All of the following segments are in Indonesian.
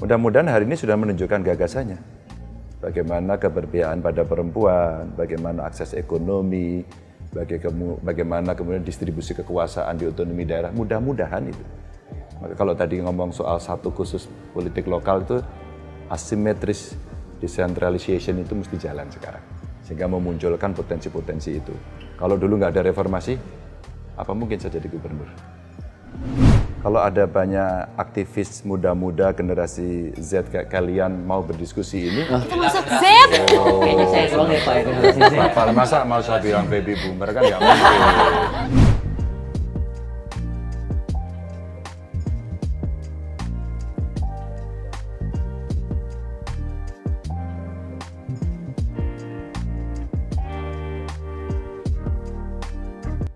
Mudah-mudahan hari ini sudah menunjukkan gagasannya. Bagaimana keberpihakan pada perempuan, bagaimana akses ekonomi, bagaimana kemudian distribusi kekuasaan di otonomi daerah, mudah-mudahan itu. Maka kalau tadi ngomong soal satu khusus politik lokal itu asimetris decentralization itu mesti jalan sekarang. Sehingga memunculkan potensi-potensi itu. Kalau dulu nggak ada reformasi, apa mungkin saya jadi gubernur? Kalau ada banyak aktivis muda-muda generasi Z kayak kalian mau berdiskusi ini, Kita masuk Z. Kayaknya saya doang ya Pak, generasi Z. masa mau saya bilang baby boomer kan nggak mungkin.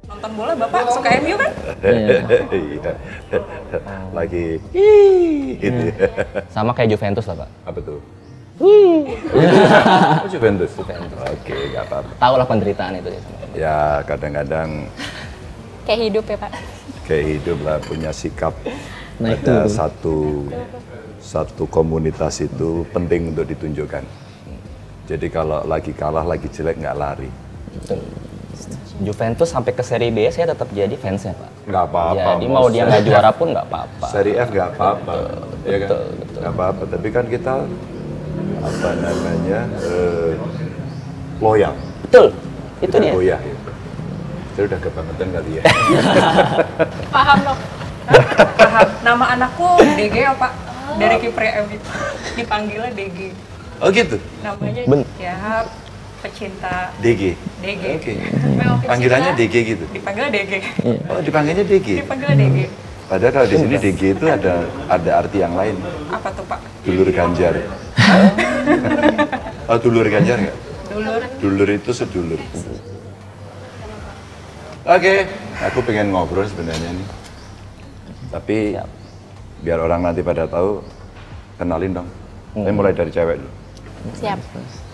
Nonton bola Bapak suka MU kan? Iya. Lagi gitu. Sama kayak Juventus lah Pak. Apa tuh? Oh, Juventus. Juventus. Oke, nggak apa-apa. Tahu lah penderitaan itu ya. Ya kadang-kadang Kayak hidup ya Pak. kayak hidup lah punya sikap. Nah, Ada itu. satu komunitas itu penting untuk ditunjukkan. Jadi kalau lagi kalah, lagi jelek nggak lari. Betul. Juventus sampai ke Serie B saya tetap jadi fansnya Pak. Nggak apa-apa. Jadi mau dia nggak juara pun nggak apa-apa. Seri F nggak apa-apa, ya kan? betul. Nggak apa-apa. Tapi kan kita apa namanya loyal. Betul. Itu Tidak dia. goyah. Ya. Saya udah kebangetan kali ya. Paham loh. Paham. Nama anakku DG ya Pak. Dari kiper MU. Dipanggilnya DG. Oh gitu. Namanya Ben- ya pecinta DG. DG. Oke. Memang Panggilannya pecinta, DG gitu. Dipanggilnya DG. Oh, dipanggilnya DG. Dipanggilnya DG. Padahal kalau di sini DG itu ada arti yang lain. Apa tuh Pak? Dulur Ganjar. Oh, dulur Ganjar nggak? Dulur. Dulur itu sedulur. Oke, aku pengen ngobrol sebenarnya nih. Tapi biar orang nanti pada tahu, kenalin dong. Saya mulai dari cewek dulu. Siap.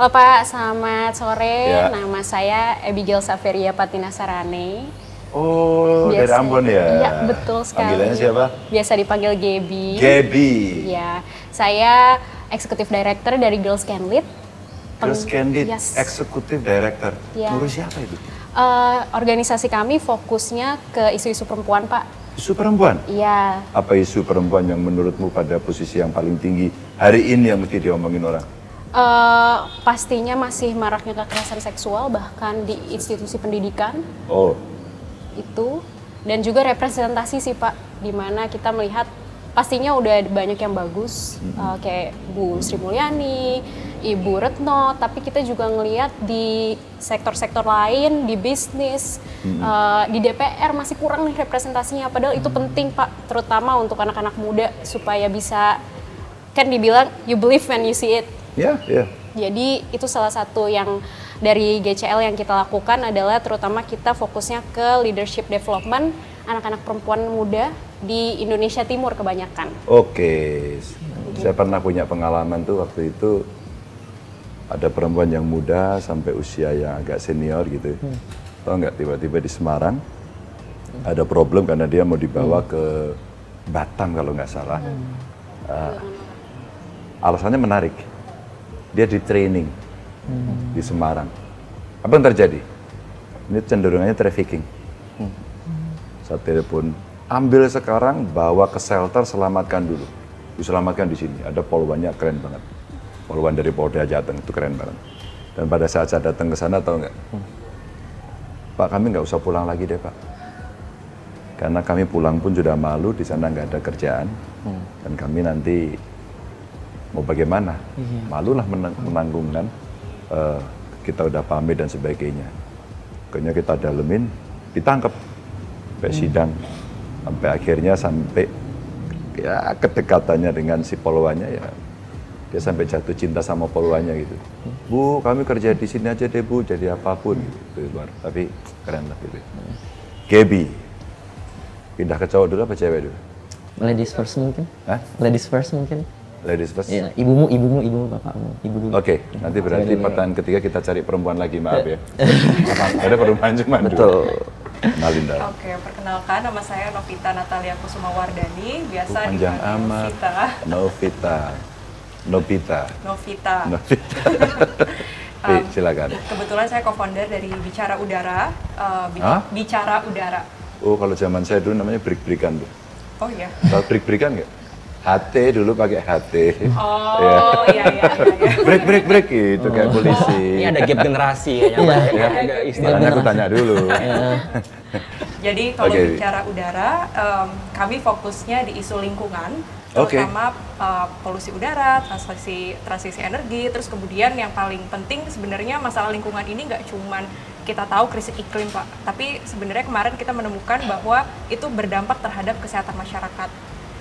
Halo Pak, selamat sore. Ya. Nama saya Abigail Saveria Patina Sarane. Oh, dari Biasa- Ambon ya? Iya, betul sekali. Panggilannya siapa? Biasa dipanggil Gaby. Gaby. Ya, saya Executive Director dari Girls Can Lead. Girls Can Lead, Yes. Executive Director. Ya. Ngurus siapa itu? Organisasi kami fokusnya ke isu-isu perempuan, Pak. Isu perempuan? Iya, Apa isu perempuan yang menurutmu pada posisi yang paling tinggi hari ini yang mesti diomongin orang? pastinya masih maraknya kekerasan seksual bahkan di institusi pendidikan Oh, itu, dan juga representasi sih Pak, di mana kita melihat pastinya udah banyak yang bagus, kayak Bu Sri Mulyani, Ibu Retno, tapi kita juga ngelihat di sektor-sektor lain, di bisnis, di DPR masih kurang nih representasinya, padahal itu penting Pak, terutama untuk anak-anak muda supaya bisa, kan dibilang you believe when you see it. ya, ya. Jadi itu salah satu yang dari GCL yang kita lakukan adalah terutama kita fokusnya ke leadership development anak-anak perempuan muda di Indonesia Timur kebanyakan. Oke, saya pernah punya pengalaman tuh waktu itu ada perempuan yang muda sampai usia yang agak senior gitu. Tahu nggak, tiba-tiba di Semarang ada problem karena dia mau dibawa ke Batam kalau nggak salah. Alasannya menarik, dia di training di Semarang. Apa yang terjadi? Ini cenderungannya trafficking. Saya telepon, ambil sekarang, bawa ke shelter, selamatkan dulu. Diselamatkan di sini, ada poluannya keren banget. Poluan dari Polda Jateng itu keren banget. Dan pada saat saya datang ke sana, tahu nggak? Pak, kami nggak usah pulang lagi deh Pak. Karena kami pulang pun sudah malu, di sana nggak ada kerjaan. Dan kami nanti mau bagaimana? Malulah menanggung kan. Kita udah pamit dan sebagainya. Akhirnya kita dalemin, ditangkap. Sampai sidang. Sampai akhirnya ya kedekatannya dengan si poluannya ya. Dia sampai jatuh cinta sama poluannya gitu. Bu, kami kerja di sini aja deh Bu, jadi apapun gitu. Tapi keren lah gitu. Gaby, pindah ke cowok dulu apa cewek dulu? Ladies first mungkin? Hah? Ladies first mungkin? Ladies first? Iya, ibumu, bapakmu, ibu dulu. Oke, nanti berarti Cewek dulu ya. pertanyaan ketiga kita cari perempuan lagi, maaf ya. Ada perempuan cuma dua. Betul. Kenalin dah. Oke, perkenalkan nama saya Novita Natalia Kusuma Wardani, biasa Panjang dipanggil amat. Novita. Novita. Novita. Novita. Novita. Silakan. Kebetulan saya co-founder dari Bicara Udara. Hah? Bicara Udara. Oh, kalau zaman saya dulu namanya break-breakan tuh. Oh iya. Tahu break-breakan nggak? HT dulu pakai HT. Oh iya. Break gitu kayak polisi. Ini ada gap generasi ya, Pak. Ya, Ada makanya aku tanya dulu. Jadi kalau Oke. bicara udara, kami fokusnya di isu lingkungan, Oke. terutama polusi udara, transisi energi, terus kemudian yang paling penting sebenarnya masalah lingkungan ini nggak cuman kita tahu krisis iklim Pak, tapi sebenarnya kemarin kita menemukan bahwa itu berdampak terhadap kesehatan masyarakat.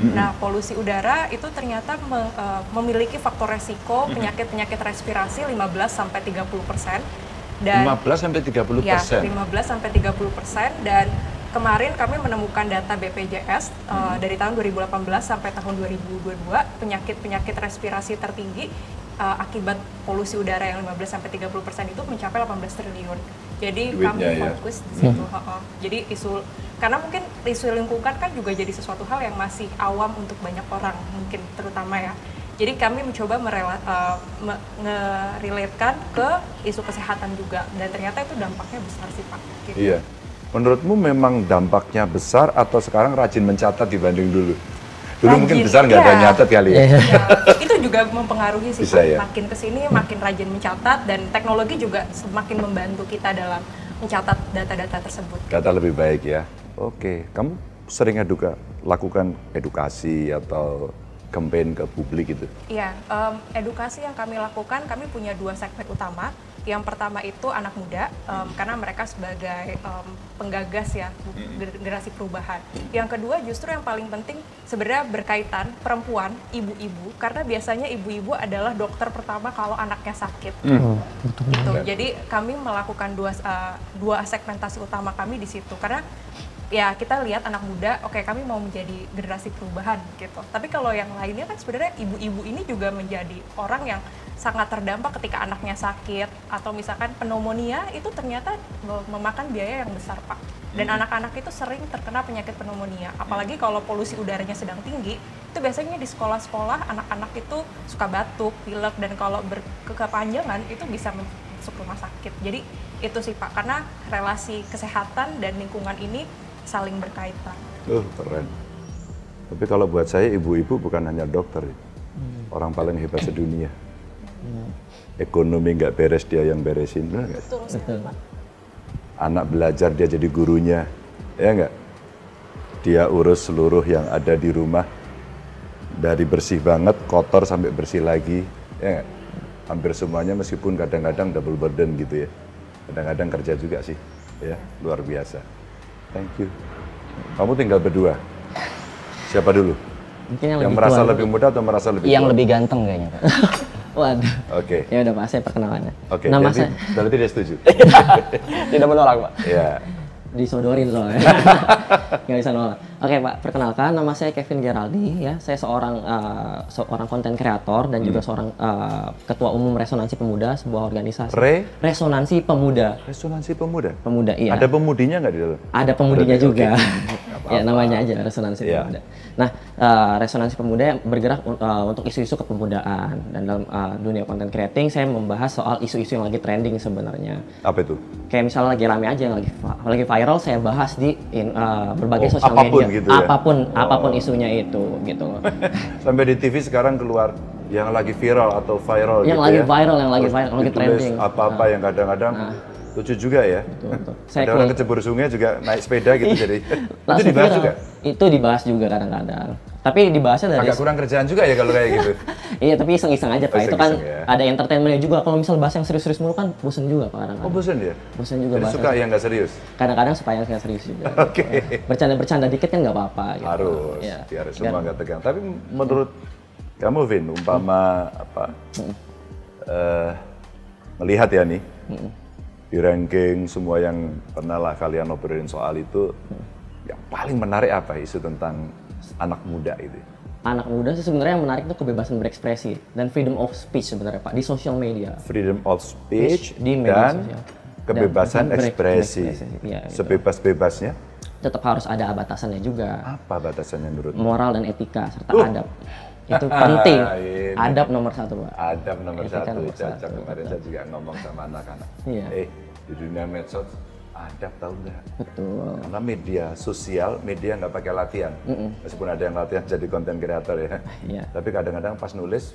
Nah, polusi udara itu ternyata memiliki faktor resiko penyakit-penyakit respirasi 15-30%. Dan 15-30%. ya, 15-30%, dan kemarin kami menemukan data BPJS dari tahun 2018 sampai tahun 2022 penyakit-penyakit respirasi tertinggi akibat polusi udara yang 15-30% itu mencapai 18 triliun. Jadi Duitnya, kami ya. fokus di situ. Jadi karena mungkin isu lingkungan kan juga jadi sesuatu hal yang masih awam untuk banyak orang mungkin terutama ya. Jadi kami mencoba ngerelatekan ke isu kesehatan juga, dan ternyata itu dampaknya besar sih Pak. Gitu. Iya. Menurutmu memang dampaknya besar atau sekarang rajin mencatat dibanding dulu? Dulu mungkin Rajin, besar nggak ada iya. nyatet kali ya? Ya, itu juga mempengaruhi sih Bisa, Pak. ya? Makin kesini makin rajin mencatat, dan teknologi juga semakin membantu kita dalam mencatat data-data tersebut. Data lebih baik ya. Oke, kamu sering lakukan edukasi atau campaign ke publik gitu? Iya, edukasi yang kami lakukan, kami punya 2 segmen utama. Yang pertama itu anak muda, karena mereka sebagai penggagas ya, generasi perubahan. Yang kedua justru yang paling penting sebenarnya berkaitan perempuan, ibu-ibu, karena biasanya ibu-ibu adalah dokter pertama kalau anaknya sakit. Gitu. Jadi kami melakukan dua segmentasi utama kami di situ, karena ya kita lihat anak muda, oke, kami mau menjadi generasi perubahan gitu. Tapi kalau yang lainnya kan sebenarnya ibu-ibu ini juga menjadi orang yang sangat terdampak ketika anaknya sakit, atau misalkan pneumonia itu ternyata memakan biaya yang besar Pak. Dan anak-anak itu sering terkena penyakit pneumonia. Apalagi kalau polusi udaranya sedang tinggi, itu biasanya di sekolah-sekolah anak-anak itu suka batuk, pilek, dan kalau berkepanjangan itu bisa masuk rumah sakit. Jadi itu sih Pak, karena relasi kesehatan dan lingkungan ini saling berkaitan. Keren. Tapi kalau buat saya ibu-ibu bukan hanya dokter, orang paling hebat sedunia. Ekonomi nggak beres dia yang beresin, benar nggak? Betul sekali Pak. Anak belajar dia jadi gurunya, ya nggak? Dia urus seluruh yang ada di rumah, dari bersih banget, kotor sampai bersih lagi, ya nggak? Hampir semuanya meskipun kadang-kadang double burden gitu ya. Kadang-kadang kerja juga sih, ya luar biasa. Thank you. Kamu tinggal berdua. Siapa dulu? Mungkin Yang merasa lebih muda atau merasa lebih Yang tua? lebih ganteng kayaknya, Pak. Waduh. Oke. Ya udah Pak, saya perkenalannya. Oke. Nama Berarti- saya Berarti dia setuju. Tidak menolak, Pak. Ya. disodorin soalnya. Nggak bisa nolak. Oke Pak, perkenalkan nama saya Kevin Geraldi ya. Saya seorang konten kreator dan juga seorang ketua umum Resonansi Pemuda, sebuah organisasi. Resonansi Pemuda. Resonansi Pemuda. Pemuda, iya. Ada pemudinya nggak di dalam? Ada pemudinya Ada, juga. oke. Ya namanya aja Resonansi Iya. Pemuda. Nah, Resonansi Pemuda yang bergerak untuk isu-isu kepemudaan, dan dalam dunia content creating saya membahas soal isu-isu yang lagi trending sebenarnya. Apa itu? Kayak misalnya lagi rame aja yang lagi viral, saya bahas di berbagai sosial apapun media. gitu ya? Apapun isunya itu gitu loh. Sampai di TV sekarang keluar yang lagi viral atau viral Yang gitu lagi ya. viral, yang lagi Terus viral, lagi ditulis trending. apa-apa yang kadang-kadang lucu juga ya. Betul. Ada orang kecebur sungai juga naik sepeda gitu jadi. Itu Langsung dibahas viral. juga? Itu dibahas juga kadang-kadang. Tapi dibahasnya dari Agak kurang kerjaan juga ya kalau kayak gitu. iya, tapi iseng-iseng aja Pak. Itu kan Iseng-iseng ya. ada entertainmentnya juga. Kalau misal bahas yang serius-serius mulu kan bosen juga Pak kadang-kadang. Oh bosan ya? Bosen juga Jadi bahas. suka yang nggak serius? Kadang-kadang supaya nggak serius juga. Oke. Bercanda-bercanda dikit kan nggak apa-apa. Gitu. Harus, Iya. biar semua nggak tegang. Tapi menurut kamu Vin, umpama melihat ya nih, di ranking semua yang pernah lah kalian obrolin soal itu, yang paling menarik apa isu tentang anak muda itu? Anak muda sih sebenarnya yang menarik itu kebebasan berekspresi dan freedom of speech sebenarnya Pak di sosial media. Freedom of speech Di media dan sosial. kebebasan dan ekspresi. Ya, gitu. Sebebas-bebasnya. Tetap harus ada batasannya juga. Apa batasannya menurut? Moral dan etika serta adab. Itu penting. Ini. Adab nomor 1, Pak. Adab nomor Etika 1. nomor Cocok. 1, Kemarin betul. saya juga ngomong sama anak-anak. Iya. Di dunia medsos, adab tahu nggak? Betul. Karena media sosial, media nggak pakai latihan. Meskipun ada yang latihan jadi konten kreator ya. Iya. Tapi kadang-kadang pas nulis,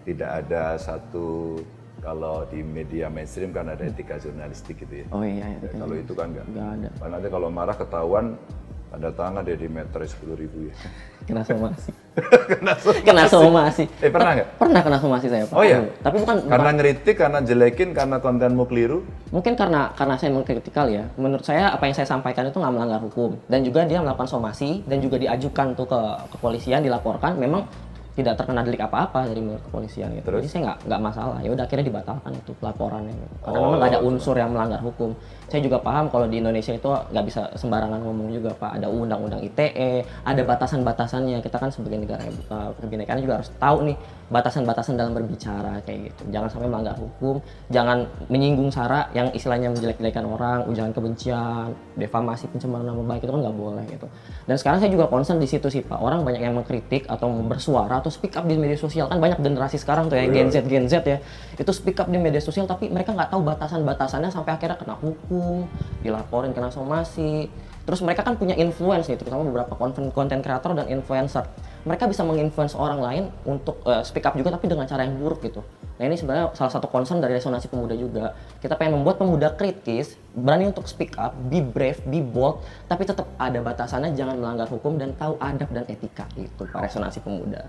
tidak ada satu, kalau di media mainstream kan ada etika jurnalistik gitu ya. Oh iya, Ya, kalau itu kan nggak ada. Nanti kalau marah ketahuan, tanda tangan dia di meter 10.000 ya. Kena somasi. Kena somasi. Pernah nggak? Pernah kena somasi saya, Pak. Oh iya? Tapi bukan Karena ngeritik, karena jelekin, karena kontenmu keliru? mungkin karena saya mengkritikal ya. Menurut saya apa yang saya sampaikan itu nggak melanggar hukum, dan juga dia melakukan somasi dan juga diajukan tuh ke kepolisian, dilaporkan, memang tidak terkena delik apa-apa dari menurut kepolisian gitu. Jadi saya nggak masalah. Ya udah akhirnya dibatalkan itu pelaporannya gitu. Karena memang nggak ada unsur yang melanggar hukum. Saya juga paham kalau di Indonesia itu nggak bisa sembarangan ngomong juga, Pak. Ada undang-undang ITE, ada batasan-batasannya. Kita kan sebagai negara kebinekaan juga harus tahu nih batasan-batasan dalam berbicara kayak gitu. Jangan sampai melanggar hukum, jangan menyinggung sara yang istilahnya menjelek-jelekan orang, ujaran kebencian, defamasi, pencemaran nama baik, itu kan nggak boleh gitu. Dan sekarang saya juga concern di situ sih, Pak. Orang banyak yang mengkritik atau bersuara atau speak up di media sosial, kan banyak generasi sekarang tuh ya, Gen Z ya, itu speak up di media sosial tapi mereka nggak tahu batasan-batasannya sampai akhirnya kena hukum, dilaporin, kena somasi. Terus mereka kan punya influence nih, terutama beberapa konten kreator dan influencer. Mereka bisa menginfluence orang lain untuk speak up juga tapi dengan cara yang buruk gitu. Nah ini sebenarnya salah satu concern dari Resonansi Pemuda juga. Kita pengen membuat pemuda kritis, berani untuk speak up, be brave, be bold, tapi tetap ada batasannya, jangan melanggar hukum dan tahu adab dan etika. Itu Pak Resonansi Pemuda.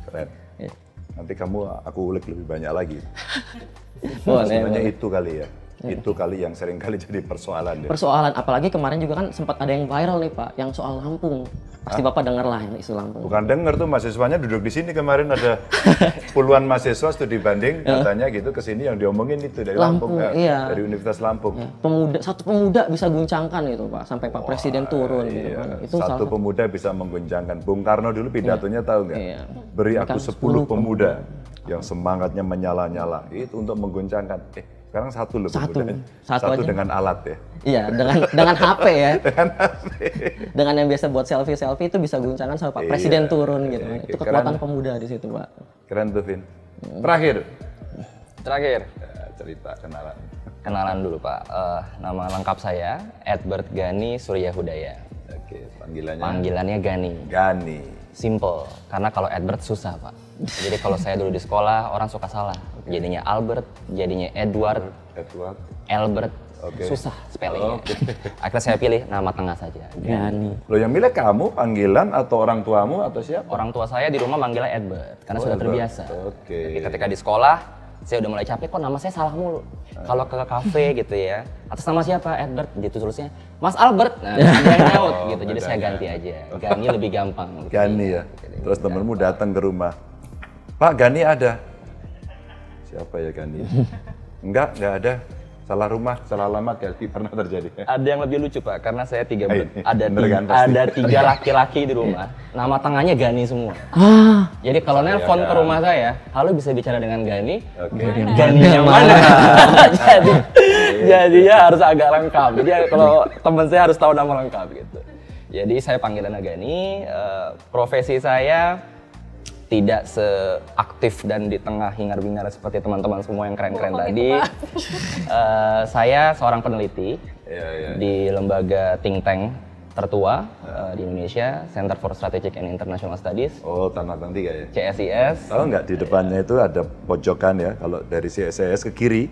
Keren. Ya. Nanti aku ulik lebih banyak lagi. Boleh. Sebenarnya itu kali ya. Itu kali yang sering kali jadi persoalan. Persoalan, apalagi kemarin juga kan sempat ada yang viral nih Pak, yang soal Lampung. Pasti Bapak denger lah yang isu Lampung. Bukan denger tuh, mahasiswanya duduk di sini kemarin ada puluhan mahasiswa studi banding katanya gitu ke sini yang diomongin itu dari Lampung, iya. dari Universitas Lampung. Ya, satu pemuda bisa guncangkan itu Pak, sampai Pak Presiden turun gitu kan. Itu Satu pemuda bisa mengguncangkan. Bung Karno dulu pidatonya tahu nggak? Iya. Beri aku 10 pemuda yang semangatnya menyala-nyala. Itu untuk mengguncangkan. Sekarang satu loh pemuda. Satu aja. Dengan alat ya. Iya, dengan HP ya. Dengan yang biasa buat selfie itu bisa guncangan sampai Pak Presiden turun gitu. Itu kekuatan pemuda di situ, Pak. Keren tuh, Vin. Terakhir. Cerita kenalan. Kenalan dulu Pak. Nama lengkap saya Edward Gani Surya Hudaya. Oke, panggilannya? Panggilannya Gani. Gani. Simple, karena kalau Edward susah Pak. Jadi kalau saya dulu di sekolah orang suka salah. Jadinya Albert, jadinya Edward, Albert. Susah spellingnya. Akhirnya saya pilih nama tengah saja, Gani. Lo yang milih kamu, panggilan atau orang tuamu atau siapa? Orang tua saya di rumah manggilnya Edward, karena sudah terbiasa. Oke. Jadi ketika di sekolah, saya udah mulai capek, kok nama saya salah mulu. Kalau ke kafe gitu ya, atas nama siapa? Edward, gitu tulisnya Mas Albert. Nah, ada yang nyaut gitu, jadi saya ganti aja. Gani lebih gampang. Gani ya? Terus temenmu datang ke rumah, Pak Gani ada? Siapa ya Gani? Enggak ada. Salah rumah, salah alamat ya, pernah terjadi. Ada yang lebih lucu Pak, karena saya kan, ada tiga laki-laki di rumah, nama tengahnya Gani semua. Jadi kalau nelpon ke rumah saya, halo bisa bicara dengan Gani, Gani yang mana? Jadinya harus agak lengkap. Jadi kalau teman saya harus tahu nama lengkap gitu. Jadi saya panggilannya Gani, profesi saya tidak seaktif dan di tengah hingar-bingar seperti teman-teman semua yang keren-keren tadi. Saya seorang peneliti di lembaga think tank tertua di Indonesia, Center for Strategic and International Studies. Oh, Tanah Abang 3 ya? CSIS. Tahu nggak di depannya itu ada pojokan ya, kalau dari CSIS ke kiri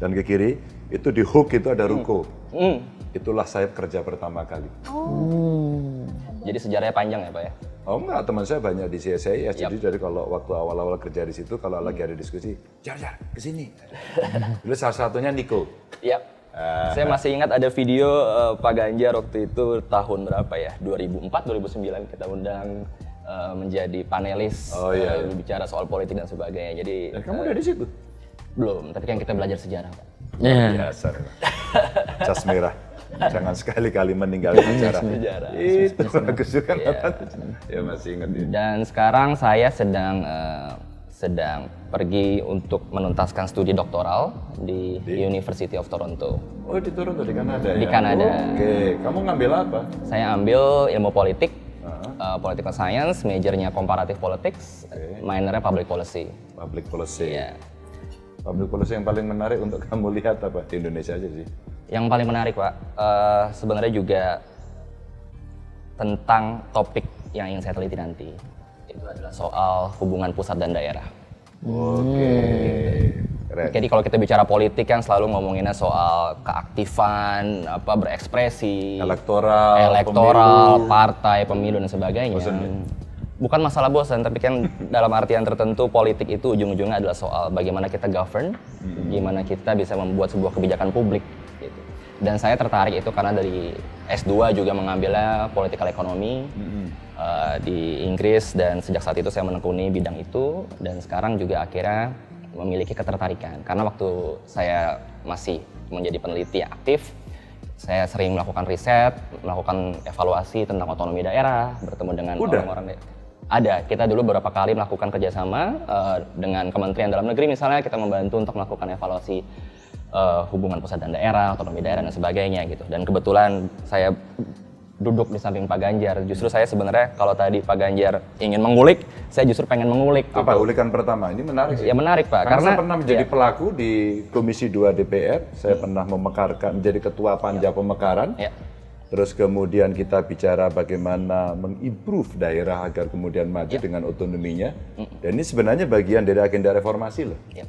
dan ke kiri, itu di hook itu ada ruko. Itulah saya kerja pertama kali. Jadi sejarahnya panjang ya Pak ya? Oh enggak, teman saya banyak di CSIS, jadi dari kalau waktu awal-awal kerja di situ, kalau lagi ada diskusi, Jar, kesini. Dulu salah satunya Niko. Saya masih ingat ada video Pak Ganjar waktu itu tahun berapa ya? 2004-2009 kita undang menjadi panelis bicara soal politik dan sebagainya. Jadi kamu udah di situ? Belum, tapi kan kita belajar sejarah Pak. Biasa. Cas merah. Jangan sekali-kali meninggalkan sejarah. Itu bagus juga. Ya masih ingat ya. Dan sekarang saya sedang sedang pergi untuk menuntaskan studi doktoral di University of Toronto. Oh, di Toronto, di Kanada ya? Di Kanada. Oke, kamu ngambil apa? Saya ambil ilmu politik, political science, majornya comparative politics, minornya public policy. Public policy. Iya. Public policy yang paling menarik untuk kamu lihat apa? Di Indonesia aja sih. Yang paling menarik, Pak, sebenarnya juga tentang topik yang ingin saya teliti nanti. Itu adalah soal hubungan pusat dan daerah. Oke. Keren. Jadi kalau kita bicara politik kan selalu ngomonginnya soal keaktifan, berekspresi, elektoral, partai, pemilu dan sebagainya. Bosan. Bukan masalah bosan, tapi kan dalam artian tertentu politik itu ujung-ujungnya adalah soal bagaimana kita govern, gimana kita bisa membuat sebuah kebijakan publik. Gitu. Dan saya tertarik itu karena dari S2 juga mengambilnya political economy di Inggris, dan sejak saat itu saya menekuni bidang itu, dan sekarang juga akhirnya memiliki ketertarikan. Karena waktu saya masih menjadi peneliti aktif, saya sering melakukan riset, melakukan evaluasi tentang otonomi daerah, bertemu dengan orang-orang daerah. Ada, kita dulu beberapa kali melakukan kerjasama dengan Kementerian Dalam Negeri misalnya, kita membantu untuk melakukan evaluasi hubungan pusat dan daerah, otonomi daerah dan sebagainya gitu. Dan kebetulan saya duduk di samping Pak Ganjar. Justru saya sebenarnya kalau tadi Pak Ganjar ingin mengulik, saya justru pengen mengulik. Apa ulikan pertama? Ini menarik sih. Ya menarik, Pak. Karena saya pernah menjadi pelaku di Komisi 2 DPR, saya pernah memekarkan, menjadi ketua panja pemekaran. Ya. Terus kemudian kita bicara bagaimana mengimprove daerah agar kemudian maju dengan otonominya. Dan ini sebenarnya bagian dari agenda reformasi loh. Ya.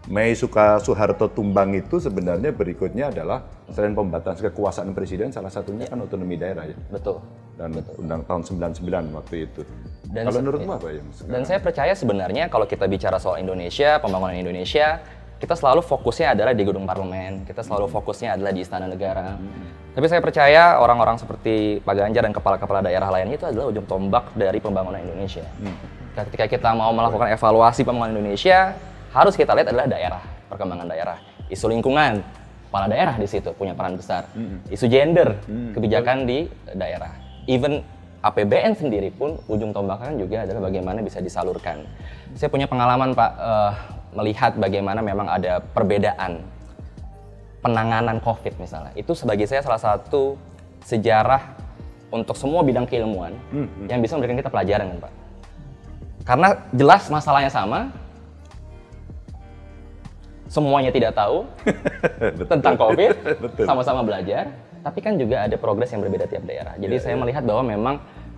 Mei Soeharto tumbang itu sebenarnya berikutnya adalah selain pembatasan kekuasaan presiden, salah satunya kan otonomi daerah ya. Betul. Dan undang tahun 99 waktu itu. Dan kalau menurutmu apa yang sekarang? Dan saya percaya sebenarnya kalau kita bicara soal Indonesia, pembangunan Indonesia, kita selalu fokusnya adalah di gedung parlemen, kita selalu fokusnya adalah di istana negara. Tapi saya percaya orang-orang seperti Pak Ganjar dan kepala-kepala daerah lainnya itu adalah ujung tombak dari pembangunan Indonesia. Ketika kita mau melakukan evaluasi pembangunan Indonesia, harus kita lihat adalah daerah, perkembangan daerah. Isu lingkungan, kepala daerah di situ punya peran besar. Isu gender, kebijakan di daerah. Even APBN sendiri pun ujung tombaknya juga adalah bagaimana bisa disalurkan. Saya punya pengalaman, Pak, melihat bagaimana memang ada perbedaan penanganan COVID misalnya. Itu sebagai saya salah satu sejarah untuk semua bidang keilmuan yang bisa memberikan kita pelajaran kan, Pak. Karena jelas masalahnya sama, semuanya tidak tahu tentang COVID, sama-sama belajar, tapi kan juga ada progres yang berbeda tiap daerah. Jadi saya melihat bahwa memang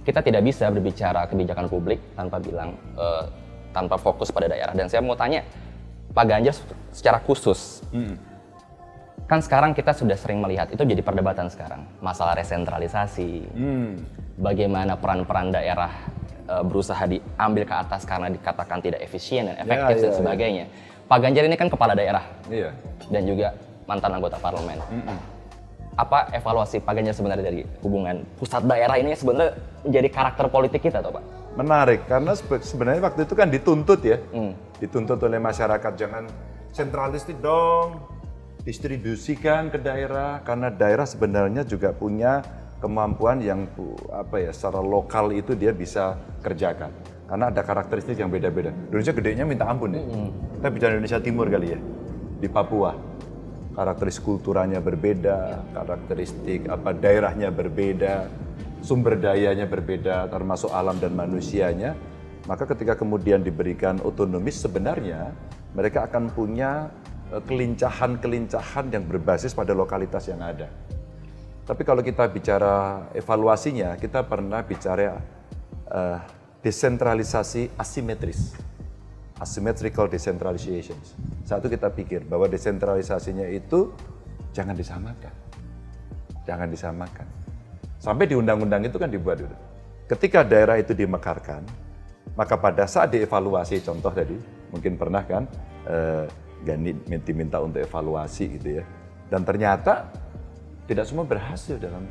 kita tidak bisa berbicara kebijakan publik tanpa tanpa fokus pada daerah. Dan saya mau tanya, Pak Ganjar secara khusus, kan sekarang kita sudah sering melihat, itu jadi perdebatan sekarang, masalah resentralisasi, bagaimana peran-peran daerah berusaha diambil ke atas karena dikatakan tidak efisien dan efektif dan sebagainya. Pak Ganjar ini kan kepala daerah dan juga mantan anggota parlemen. Apa evaluasi Pak Ganjar sebenarnya dari hubungan pusat daerah ini sebenarnya menjadi karakter politik kita, toh Pak? Menarik, karena sebenarnya waktu itu kan dituntut ya, dituntut oleh masyarakat, jangan sentralistik dong, distribusikan ke daerah, karena daerah sebenarnya juga punya kemampuan yang secara lokal itu dia bisa kerjakan. Karena ada karakteristik yang beda-beda. Indonesia gedenya minta ampun ya. Kita bicara Indonesia Timur kali ya. Di Papua. Karakteristik kulturanya berbeda, karakteristik daerahnya berbeda, sumber dayanya berbeda, termasuk alam dan manusianya. Maka ketika kemudian diberikan otonomis, sebenarnya mereka akan punya kelincahan-kelincahan yang berbasis pada lokalitas yang ada. Tapi kalau kita bicara evaluasinya, kita pernah bicara desentralisasi asimetris, asymmetrical decentralization. Satu kita pikir bahwa desentralisasinya itu jangan disamakan, jangan disamakan. Sampai di undang-undang itu kan dibuat dulu. Ketika daerah itu dimekarkan, maka pada saat dievaluasi, contoh tadi, mungkin pernah kan, Gani minta untuk evaluasi gitu ya. Dan ternyata tidak semua berhasil dalam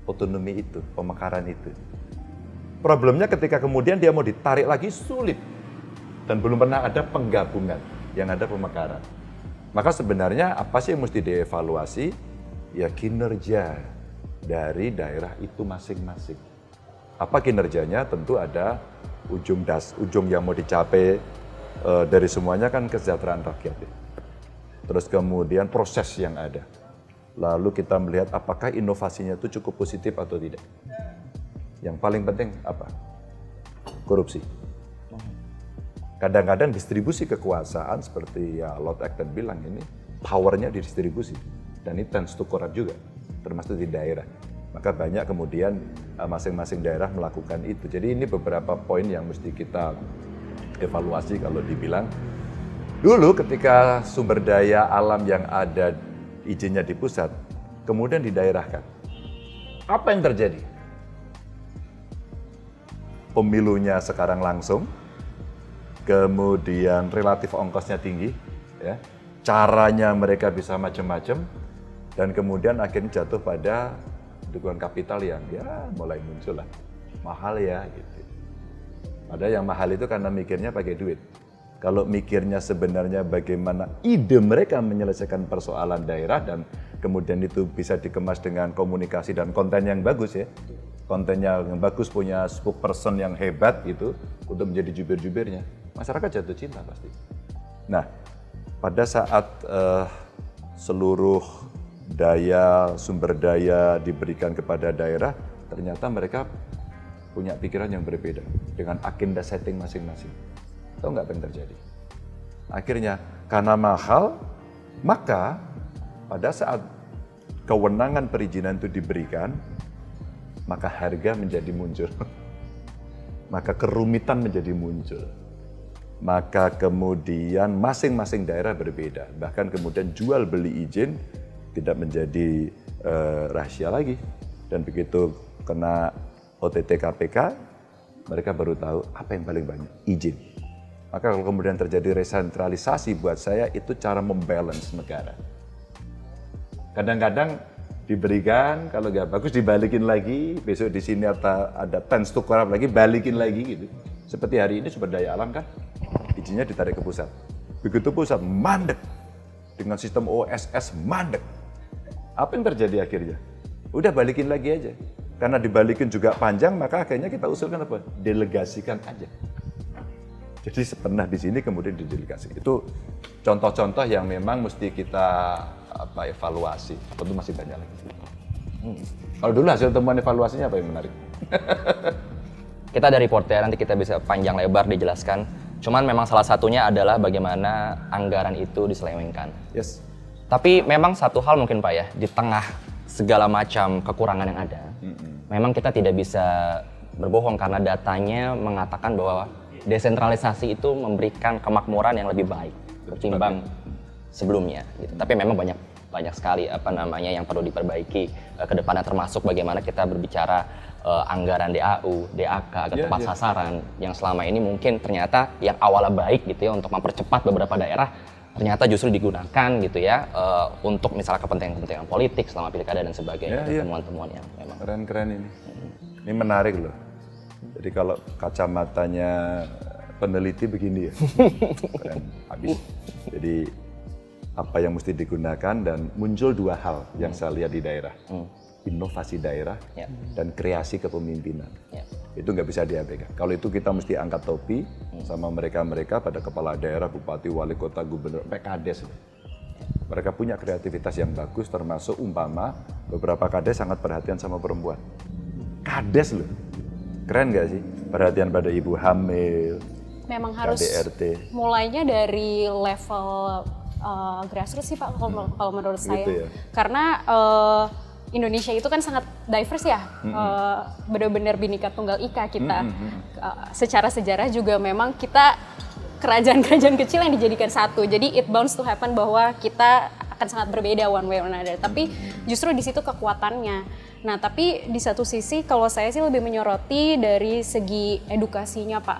otonomi itu, pemekaran itu. Problemnya ketika kemudian dia mau ditarik lagi sulit. Dan belum pernah ada penggabungan, yang ada pemekaran. Maka sebenarnya apa sih yang mesti dievaluasi? Ya kinerja dari daerah itu masing-masing. Apa kinerjanya? Tentu ada ujung yang mau dicapai dari semuanya kan kesejahteraan rakyat ya. Terus kemudian proses yang ada. Lalu kita melihat apakah inovasinya itu cukup positif atau tidak. Yang paling penting apa? Korupsi. Kadang-kadang distribusi kekuasaan seperti ya Lord Acton bilang ini, powernya didistribusi. Dan ini tends to corrupt juga, termasuk di daerah. Maka banyak kemudian masing-masing daerah melakukan itu. Jadi ini beberapa poin yang mesti kita evaluasi kalau dibilang. Dulu ketika sumber daya alam yang ada izinnya di pusat, kemudian didaerahkan. Apa yang terjadi? Pemilunya sekarang langsung, kemudian relatif ongkosnya tinggi, ya. Caranya mereka bisa macam-macam, dan kemudian akhirnya jatuh pada dukungan kapital yang ya mulai muncul lah. Mahal ya gitu. Padahal yang mahal itu karena mikirnya pakai duit. Kalau mikirnya sebenarnya bagaimana ide mereka menyelesaikan persoalan daerah dan kemudian itu bisa dikemas dengan komunikasi dan konten yang bagus ya. Kontennya yang bagus, punya spokesperson yang hebat gitu untuk menjadi jubir-jubirnya. Masyarakat jatuh cinta pasti. Nah, pada saat seluruh sumber daya diberikan kepada daerah, ternyata mereka punya pikiran yang berbeda dengan agenda setting masing-masing. Tahu nggak apa yang terjadi? Akhirnya karena mahal, maka pada saat kewenangan perizinan itu diberikan, maka harga menjadi muncul. Maka kerumitan menjadi muncul. Maka kemudian masing-masing daerah berbeda. Bahkan kemudian jual beli izin tidak menjadi rahasia lagi. Dan begitu kena OTT KPK, mereka baru tahu apa yang paling banyak, izin. Maka kalau kemudian terjadi resentralisasi, buat saya itu cara membalance negara. Kadang-kadang diberikan, kalau nggak bagus dibalikin lagi, besok di sini ada tends to corrupt lagi, balikin lagi gitu. Seperti hari ini sumber daya alam kan, izinnya ditarik ke pusat. Begitu pusat mandek, dengan sistem OSS mandek. Apa yang terjadi akhirnya? Udah balikin lagi aja. Karena dibalikin juga panjang, maka akhirnya kita usulkan apa? Delegasikan aja. Jadi pernah di sini kemudian didelegasi. Itu contoh-contoh yang memang mesti kita evaluasi. Tentu masih banyak lagi. Kalau dulu hasil temuan evaluasinya apa yang menarik? Kita ada report ya, nanti kita bisa panjang lebar dijelaskan. Cuman memang salah satunya adalah bagaimana anggaran itu diselewengkan. Yes. Tapi memang satu hal mungkin Pak ya, di tengah segala macam kekurangan yang ada, memang kita tidak bisa berbohong karena datanya mengatakan bahwa desentralisasi itu memberikan kemakmuran yang lebih baik ketimbang sebelumnya. Gitu. Tapi memang banyak sekali yang perlu diperbaiki ke depannya, termasuk bagaimana kita berbicara anggaran DAU, DAK, tepat sasaran yang selama ini mungkin ternyata yang awalnya baik gitu ya untuk mempercepat beberapa daerah ternyata justru digunakan gitu ya untuk misalnya kepentingan politik selama pilkada dan sebagainya, temuan-temuan yang memang keren ini. Ini menarik loh. Jadi kalau kacamatanya peneliti begini ya, keren, habis. Jadi apa yang mesti digunakan dan muncul dua hal yang saya lihat di daerah. Inovasi daerah dan kreasi kepemimpinan. Itu nggak bisa diabaikan. Kalau itu kita mesti angkat topi sama mereka-mereka pada kepala daerah, bupati, wali kota, gubernur, PKDes. Mereka punya kreativitas yang bagus, termasuk umpama beberapa kades sangat perhatian sama perempuan. Kades loh, keren nggak sih? Perhatian pada ibu hamil. Memang harus KDRT. Mulainya dari level grassroots sih Pak, kalau menurut saya. Gitu ya? Karena Indonesia itu kan sangat diverse ya, benar-benar Bhinneka Tunggal Ika kita. Secara sejarah juga memang kita kerajaan-kerajaan kecil yang dijadikan satu. Jadi it bounds to happen bahwa kita akan sangat berbeda one way or another. Tapi justru di situ kekuatannya. Nah, tapi di satu sisi kalau saya sih lebih menyoroti dari segi edukasinya Pak.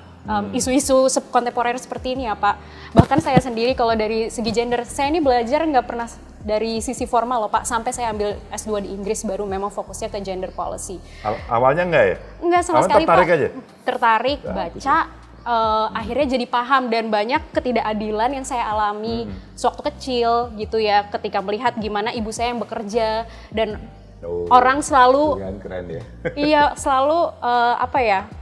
Isu-isu kontemporer seperti ini ya Pak. Bahkan saya sendiri kalau dari segi gender, saya ini belajar nggak pernah dari sisi formal loh Pak, sampai saya ambil S2 di Inggris baru memang fokusnya ke gender policy. Awalnya enggak ya? Enggak sama sekali tertarik Pak. Aja? Tertarik, baca, akhirnya jadi paham dan banyak ketidakadilan yang saya alami sewaktu kecil gitu ya, ketika melihat gimana ibu saya yang bekerja dan Orang selalu Dengan keren ya. iya selalu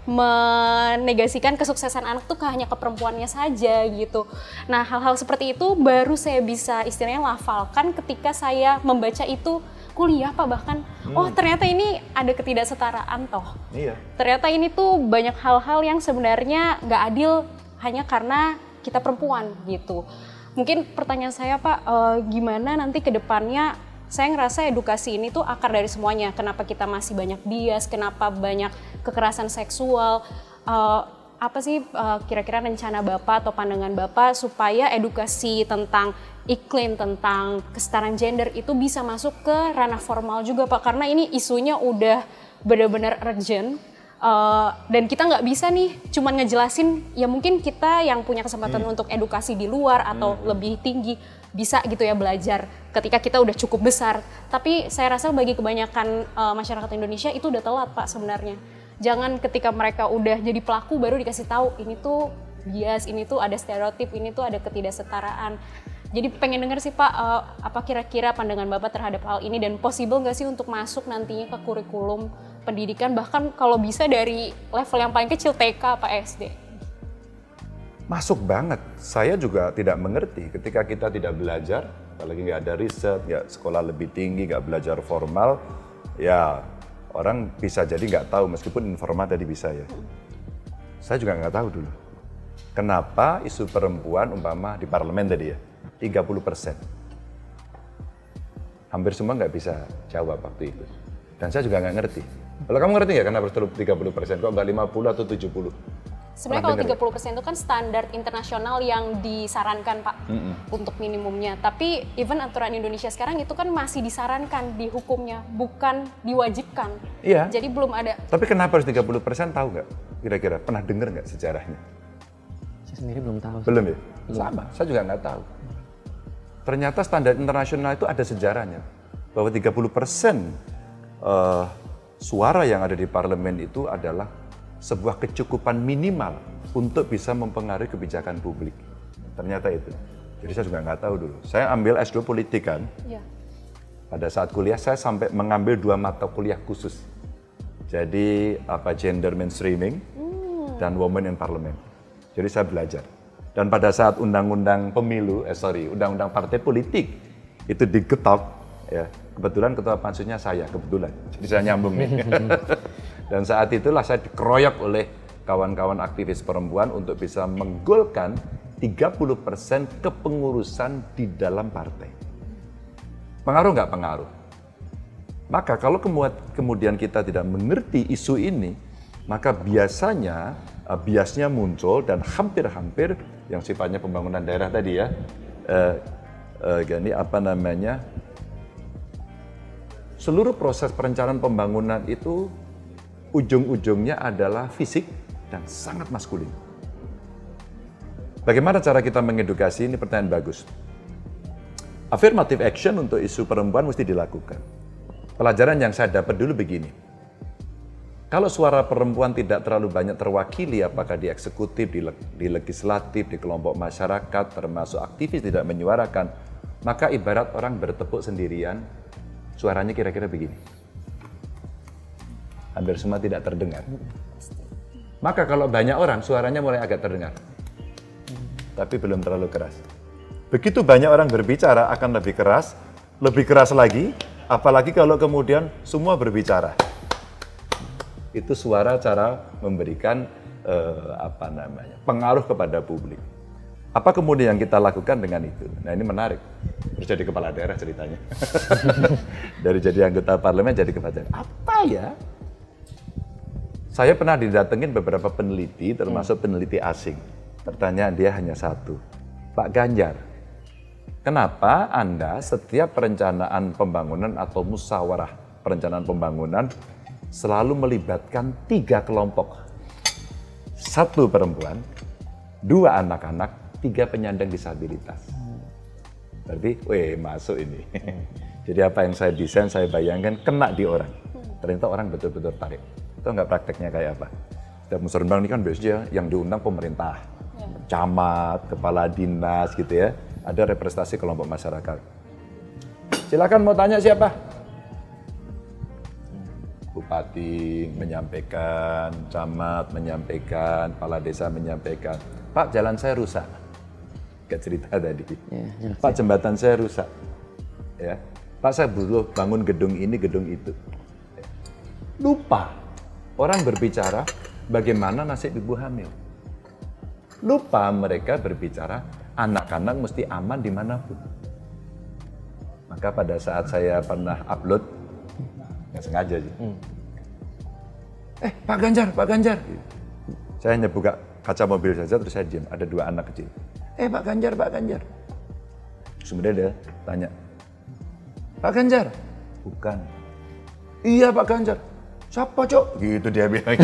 menegasikan kesuksesan anak tuh hanya ke perempuannya saja gitu. Nah hal-hal seperti itu baru saya bisa istilahnya lafalkan ketika saya membaca itu kuliah Pak, bahkan oh ternyata ini ada ketidaksetaraan toh. Iya. Ternyata ini tuh banyak hal-hal yang sebenarnya nggak adil hanya karena kita perempuan gitu. Mungkin pertanyaan saya Pak, gimana nanti ke depannya? Saya ngerasa edukasi ini tuh akar dari semuanya. Kenapa kita masih banyak bias, kenapa banyak kekerasan seksual. Apa sih kira-kira rencana Bapak atau pandangan Bapak supaya edukasi tentang iklim, tentang kesetaraan gender itu bisa masuk ke ranah formal juga Pak. Karena ini isunya udah benar-benar urgent. Dan kita nggak bisa nih cuman ngejelasin, ya mungkin kita yang punya kesempatan untuk edukasi di luar atau lebih tinggi bisa gitu ya belajar ketika kita udah cukup besar. Tapi saya rasa bagi kebanyakan masyarakat Indonesia itu udah telat Pak sebenarnya. Jangan ketika mereka udah jadi pelaku baru dikasih tahu ini tuh bias, ini tuh ada stereotip, ini tuh ada ketidaksetaraan. Jadi pengen denger sih Pak, apa kira-kira pandangan Bapak terhadap hal ini dan possible nggak sih untuk masuk nantinya ke kurikulum pendidikan, bahkan kalau bisa dari level yang paling kecil TK apa SD? Masuk banget. Saya juga tidak mengerti ketika kita tidak belajar, apalagi nggak ada riset, nggak sekolah lebih tinggi, nggak belajar formal, ya orang bisa jadi nggak tahu meskipun informal tadi bisa ya. Saya juga nggak tahu dulu. Kenapa isu perempuan umpama di parlemen tadi ya, 30%. Hampir semua nggak bisa jawab waktu itu. Dan saya juga nggak ngerti. Kalau kamu ngerti nggak kenapa 30%, kok nggak 50 atau 70? Sebenarnya kalau 30% itu kan standar internasional yang disarankan Pak untuk minimumnya. Tapi even aturan Indonesia sekarang itu kan masih disarankan di hukumnya, bukan diwajibkan. Iya. Jadi belum ada. Tapi kenapa harus 30%, tahu nggak? Kira-kira pernah dengar nggak sejarahnya? Saya sendiri belum tahu. Belum ya? Sama, saya juga nggak tahu. Ternyata standar internasional itu ada sejarahnya. Bahwa 30% suara yang ada di parlemen itu adalah sebuah kecukupan minimal untuk bisa mempengaruhi kebijakan publik. Ternyata itu. Jadi saya juga nggak tahu dulu. Saya ambil S2 politik kan. Ya. Pada saat kuliah saya sampai mengambil 2 mata kuliah khusus. Jadi gender mainstreaming dan women in parliament. Jadi saya belajar. Dan pada saat undang-undang pemilu, undang-undang partai politik itu diketok, ya kebetulan ketua pansusnya saya, kebetulan. Jadi saya nyambung nih. Dan saat itulah saya dikeroyok oleh kawan-kawan aktivis perempuan untuk bisa menggolkan 30% kepengurusan di dalam partai. Pengaruh nggak pengaruh? Maka kalau kemudian kita tidak mengerti isu ini, maka biasanya biasnya muncul dan hampir-hampir yang sifatnya pembangunan daerah tadi ya, seluruh proses perencanaan pembangunan itu ujung-ujungnya adalah fisik dan sangat maskulin. Bagaimana cara kita mengedukasi? Ini pertanyaan bagus. Affirmative action untuk isu perempuan mesti dilakukan. Pelajaran yang saya dapat dulu begini. Kalau suara perempuan tidak terlalu banyak terwakili, apakah di eksekutif, di legislatif, di kelompok masyarakat, termasuk aktivis tidak menyuarakan, maka ibarat orang bertepuk sendirian, suaranya kira-kira begini. Hampir semua tidak terdengar. Maka kalau banyak orang, suaranya mulai agak terdengar. Tapi belum terlalu keras. Begitu banyak orang berbicara akan lebih keras lagi, apalagi kalau kemudian semua berbicara. Itu suara cara memberikan pengaruh kepada publik. Apa kemudian yang kita lakukan dengan itu? Nah ini menarik. Terus jadi kepala daerah ceritanya. Dari jadi anggota parlemen jadi kepala daerah. Apa ya? Saya pernah didatengin beberapa peneliti, termasuk peneliti asing. Pertanyaan dia hanya satu. Pak Ganjar, kenapa Anda setiap perencanaan pembangunan atau musyawarah perencanaan pembangunan selalu melibatkan 3 kelompok? 1 perempuan, 2 anak-anak, 3 penyandang disabilitas. Berarti, masuk ini. Jadi apa yang saya desain, saya bayangkan kena di orang. Ternyata orang betul-betul tarik. Itu nggak prakteknya kayak apa? Setiap musyawarah ini kan biasanya yang diundang pemerintah, camat, kepala dinas gitu ya. Ada representasi kelompok masyarakat. Silakan mau tanya siapa? bupati menyampaikan, camat menyampaikan, kepala desa menyampaikan, Pak jalan saya rusak. Kayak cerita tadi. Pak jembatan saya rusak. Ya. Pak saya butuh bangun gedung ini, gedung itu. Lupa. Orang berbicara bagaimana nasib ibu hamil. Lupa mereka berbicara anak-anak mesti aman dimanapun. Maka pada saat saya pernah upload, nggak sengaja sih. Pak Ganjar. Saya hanya buka kaca mobil saja terus saya diam. Ada 2 anak kecil. Pak Ganjar. Kemudian dia tanya, Pak Ganjar? Bukan. Iya Pak Ganjar. Siapa Cok? Gitu dia bilang.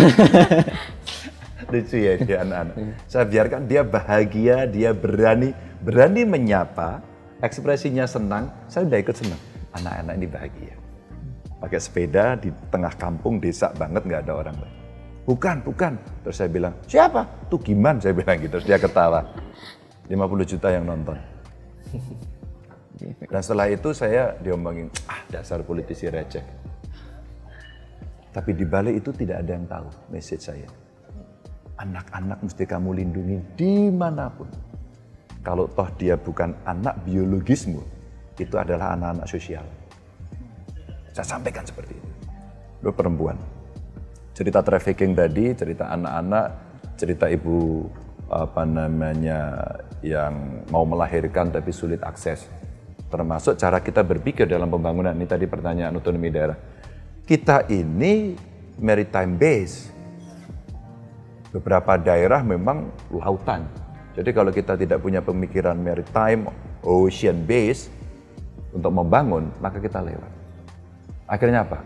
Lucu ya dia anak-anak. Saya biarkan dia bahagia, dia berani menyapa, ekspresinya senang, saya udah ikut senang. Anak-anak ini bahagia. Pakai sepeda di tengah kampung, desa banget, nggak ada orang lain. Bukan. Terus saya bilang, siapa? Tuh Giman, saya bilang gitu. Terus dia ketawa. 50 juta yang nonton. Dan setelah itu saya diomongin, dasar politisi receh. Tapi di balik itu tidak ada yang tahu message saya. Anak-anak mesti kamu lindungi dimanapun. Kalau toh dia bukan anak biologismu, itu adalah anak-anak sosial. Saya sampaikan seperti itu. Itu perempuan. Cerita trafficking tadi, cerita anak-anak, cerita ibu yang mau melahirkan tapi sulit akses. Termasuk cara kita berpikir dalam pembangunan. Ini tadi pertanyaan otonomi daerah. Kita ini maritime base. Beberapa daerah memang lautan. Jadi kalau kita tidak punya pemikiran maritime, ocean base untuk membangun, maka kita lewat. Akhirnya apa?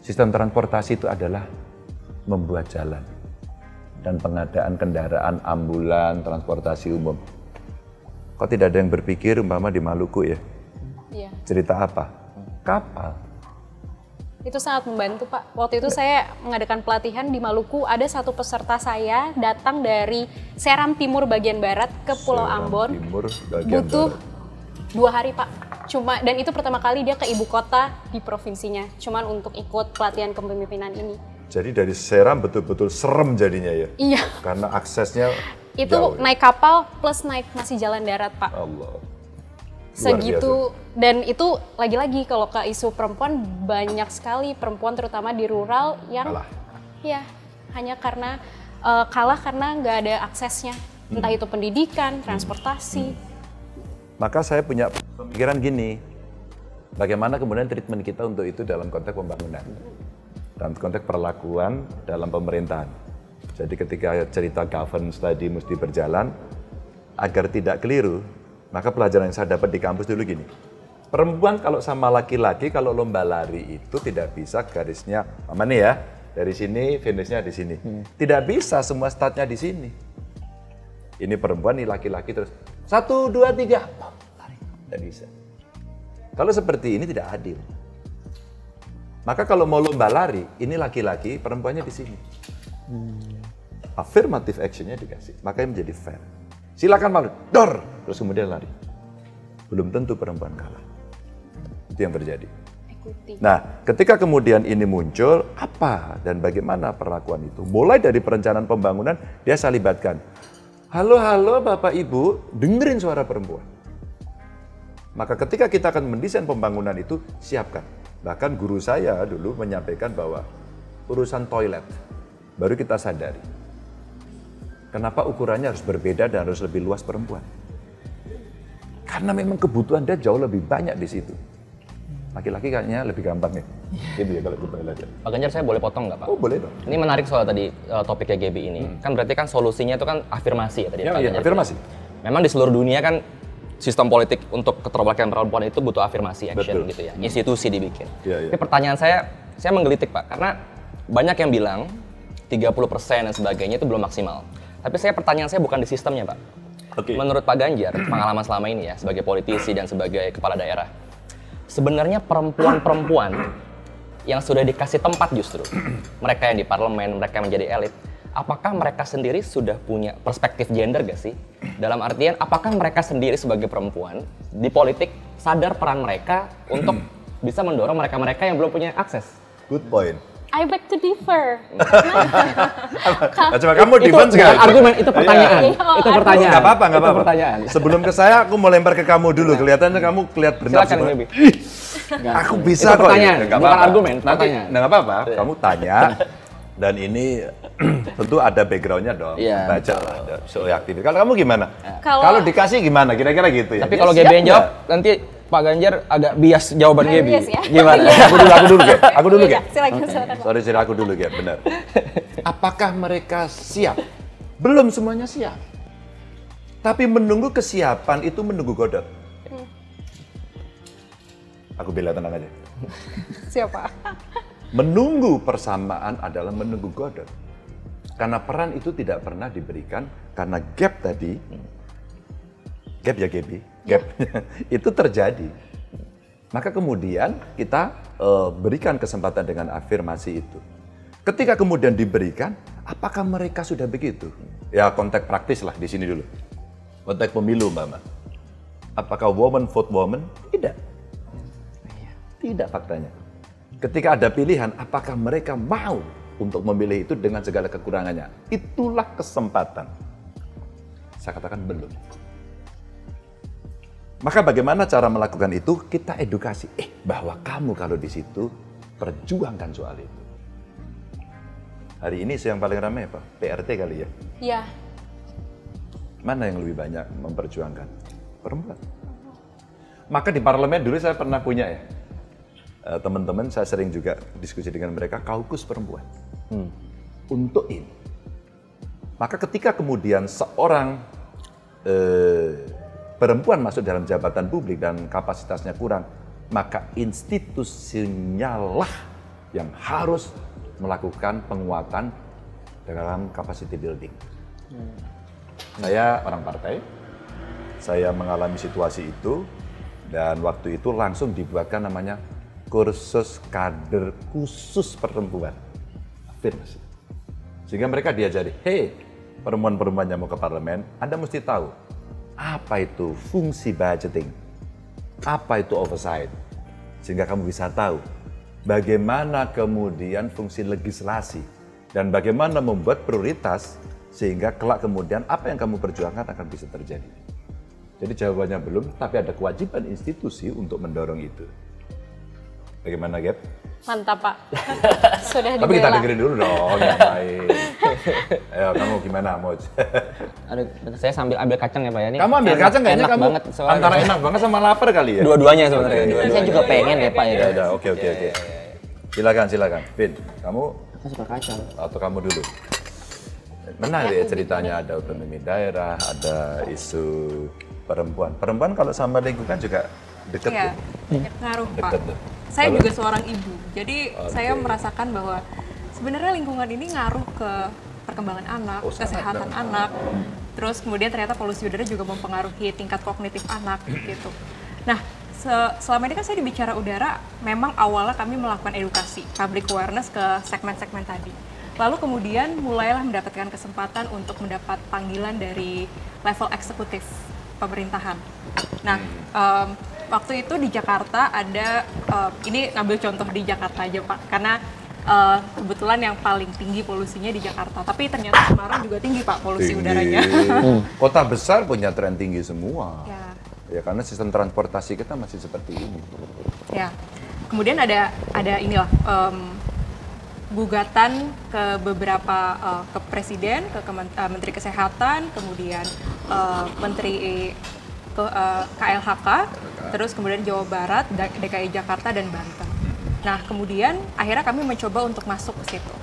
Sistem transportasi itu adalah membuat jalan dan pengadaan kendaraan ambulan, transportasi umum. Kok tidak ada yang berpikir umpama di Maluku ya? Iya. Cerita apa? Kapal. Itu sangat membantu Pak. Waktu itu saya mengadakan pelatihan di Maluku, ada satu peserta saya datang dari Seram Timur bagian barat ke Pulau Ambon. Timur bagian butuh barat. 2 hari Pak. Dan itu pertama kali dia ke ibu kota di provinsinya, cuman untuk ikut pelatihan kepemimpinan ini. Jadi dari Seram betul-betul serem jadinya ya? Iya. Karena aksesnya Itu jauh, naik kapal plus naik masih jalan darat Pak. Allah. Segitu, dan itu lagi-lagi kalau ke isu perempuan, banyak sekali perempuan terutama di rural yang Kalah. ya hanya karena kalah karena nggak ada aksesnya, entah itu pendidikan, transportasi. Maka saya punya pemikiran gini, bagaimana kemudian treatment kita untuk itu dalam konteks pembangunan, dalam konteks perlakuan dalam pemerintahan. Jadi ketika cerita governance tadi mesti berjalan, agar tidak keliru, maka pelajaran yang saya dapat di kampus dulu gini, perempuan kalau sama laki-laki, kalau lomba lari itu tidak bisa garisnya, apa nih ya, dari sini, finishnya di sini. Tidak bisa semua startnya di sini. Ini perempuan, ini laki-laki terus, 1, 2, 3, lari. Tidak bisa. Kalau seperti ini tidak adil. Maka kalau mau lomba lari, ini laki-laki, perempuannya di sini. Affirmative actionnya dikasih, makanya menjadi fair. Silakan malu, dor, terus kemudian lari. Belum tentu perempuan kalah. Itu yang terjadi. Ikuti. Nah, ketika kemudian ini muncul, apa dan bagaimana perlakuan itu? Mulai dari perencanaan pembangunan, dia saya libatkan. Halo Bapak Ibu, dengerin suara perempuan. Maka ketika kita akan mendesain pembangunan itu, siapkan. Bahkan guru saya dulu menyampaikan bahwa urusan toilet, baru kita sadari. Kenapa ukurannya harus berbeda dan harus lebih luas perempuan? Karena memang kebutuhan dia jauh lebih banyak di situ. Laki-laki kayaknya lebih gampang ya. Gitu ya kalau kita lihat. Pak Ganjar, saya boleh potong nggak Pak? Oh boleh dong. Ini menarik soal tadi topiknya GB ini. Kan berarti kan solusinya itu kan afirmasi ya tadi. Pak Iya, Ganjar afirmasi. bilang. Memang di seluruh dunia kan sistem politik untuk keterwakilan perempuan itu butuh afirmasi action Betul. gitu ya. Institusi dibikin. Iya, iya. Tapi pertanyaan saya menggelitik Pak, karena banyak yang bilang 30% dan sebagainya itu belum maksimal. Tapi pertanyaan saya bukan di sistemnya Pak. Oke. Menurut Pak Ganjar, pengalaman selama ini ya sebagai politisi dan sebagai kepala daerah, sebenarnya perempuan-perempuan yang sudah dikasih tempat justru, mereka yang di parlemen, mereka yang menjadi elit, apakah mereka sendiri sudah punya perspektif gender gak sih? Dalam artian, apakah mereka sendiri sebagai perempuan di politik sadar peran mereka untuk bisa mendorong mereka-mereka yang belum punya akses? Good point. I beg to differ. Nah, coba kamu Itu defense bukan nggak? argumen, itu pertanyaan. Iya. Itu pertanyaan. Nggak apa-apa, nggak Itu apa-apa. pertanyaan. Sebelum ke saya, aku mau lempar ke kamu dulu. Kelihatannya kamu kelihatan benar. Silakan, Gaby. Aku bisa Itu kok. pertanyaan, Nggak bukan apa-apa. argumen, Nanti, pertanyaan. nggak apa-apa. Kamu tanya. Dan ini tentu ada backgroundnya dong. Iya, Baca lah. Soal aktivitas. Kalau kamu gimana? Kalau- Kalau dikasih gimana? Kira-kira gitu ya. Tapi Dia kalau siap Gaby yang jawab, nggak? nanti Pak Ganjar agak bias jawaban Gaby. Bias ya? Gimana? Aku dulu, Gap. Aku dulu, Iya, Gap. silakan. Sorry, aku dulu, Gap. Benar. Apakah mereka siap? Belum semuanya siap. Tapi menunggu kesiapan itu menunggu godot. Aku bela, tenang aja. Siapa? Menunggu persamaan adalah menunggu godot. Karena peran itu tidak pernah diberikan karena gap tadi, gap ya Gaby, gap itu terjadi. Maka kemudian kita berikan kesempatan dengan afirmasi itu. Ketika kemudian diberikan, apakah mereka sudah begitu? Ya konteks praktis lah di sini dulu. Konteks pemilu, Mama. Apakah woman vote woman? Tidak. Tidak faktanya. Ketika ada pilihan, apakah mereka mau untuk memilih itu dengan segala kekurangannya? Itulah kesempatan. Saya katakan belum. Maka bagaimana cara melakukan itu? Kita edukasi. Bahwa kamu kalau di situ, perjuangkan soal itu. Hari ini yang paling ramai apa? PRT kali ya? Iya. Mana yang lebih banyak memperjuangkan? Perempuan. Maka di parlemen dulu saya pernah punya ya. Teman-teman saya sering juga diskusi dengan mereka kaukus perempuan untuk ini. Maka ketika kemudian seorang perempuan masuk dalam jabatan publik dan kapasitasnya kurang, maka institusinya lah yang harus melakukan penguatan dalam capacity building. Saya orang partai, saya mengalami situasi itu dan waktu itu langsung dibuatkan namanya kursus kader khusus perempuan, afirmasi. Sehingga mereka diajari, hey perempuan-perempuan yang mau ke parlemen, Anda mesti tahu apa itu fungsi budgeting, apa itu oversight, sehingga kamu bisa tahu bagaimana kemudian fungsi legislasi dan bagaimana membuat prioritas sehingga kelak kemudian apa yang kamu perjuangkan akan bisa terjadi. Jadi jawabannya belum, tapi ada kewajiban institusi untuk mendorong itu. Bagaimana, Gap? Mantap, Pak. Sudah Tapi kita dibela. dengerin dulu dong yang lain. Ayo, kamu gimana, Moj? Aduh, saya sambil ambil kacang ya Pak ya. Ini Kamu ambil enak- kacang kayaknya enak kamu banget soalnya. antara enak banget sama lapar kali ya? Dua-duanya sebenarnya. Oke, Saya juga pengen ya Pak ya. Ya udah, oke. Silakan. Vin, kamu Saya suka kacang. atau kamu dulu? Menarik ya ceritanya, ada otonomi daerah, ada isu perempuan. Perempuan kalau sama lingkungan juga deket Iya, ya? ngaruh Pak. Deket tuh. Saya Kalau- juga seorang ibu, jadi saya merasakan bahwa sebenarnya lingkungan ini ngaruh ke perkembangan anak, Oh, sangat kesehatan dong. anak. Terus kemudian ternyata polusi udara juga mempengaruhi tingkat kognitif anak gitu. Nah, selama ini kan saya di Bicara Udara, memang awalnya kami melakukan edukasi, public awareness ke segmen-segmen tadi. Lalu kemudian mulailah mendapatkan kesempatan untuk mendapat panggilan dari level eksekutif pemerintahan. Nah, waktu itu di Jakarta ada, ini ngambil contoh di Jakarta aja Pak, karena kebetulan yang paling tinggi polusinya di Jakarta. Tapi ternyata Semarang juga tinggi Pak polusi udaranya. Kota besar punya tren tinggi semua. Ya. Ya karena sistem transportasi kita masih seperti ini. Ya, kemudian ada inilah gugatan ke beberapa ke presiden, ke Menteri Kesehatan, kemudian Menteri KLHK, terus kemudian Jawa Barat, DKI Jakarta dan Banten. Nah, kemudian akhirnya kami mencoba untuk masuk ke situ.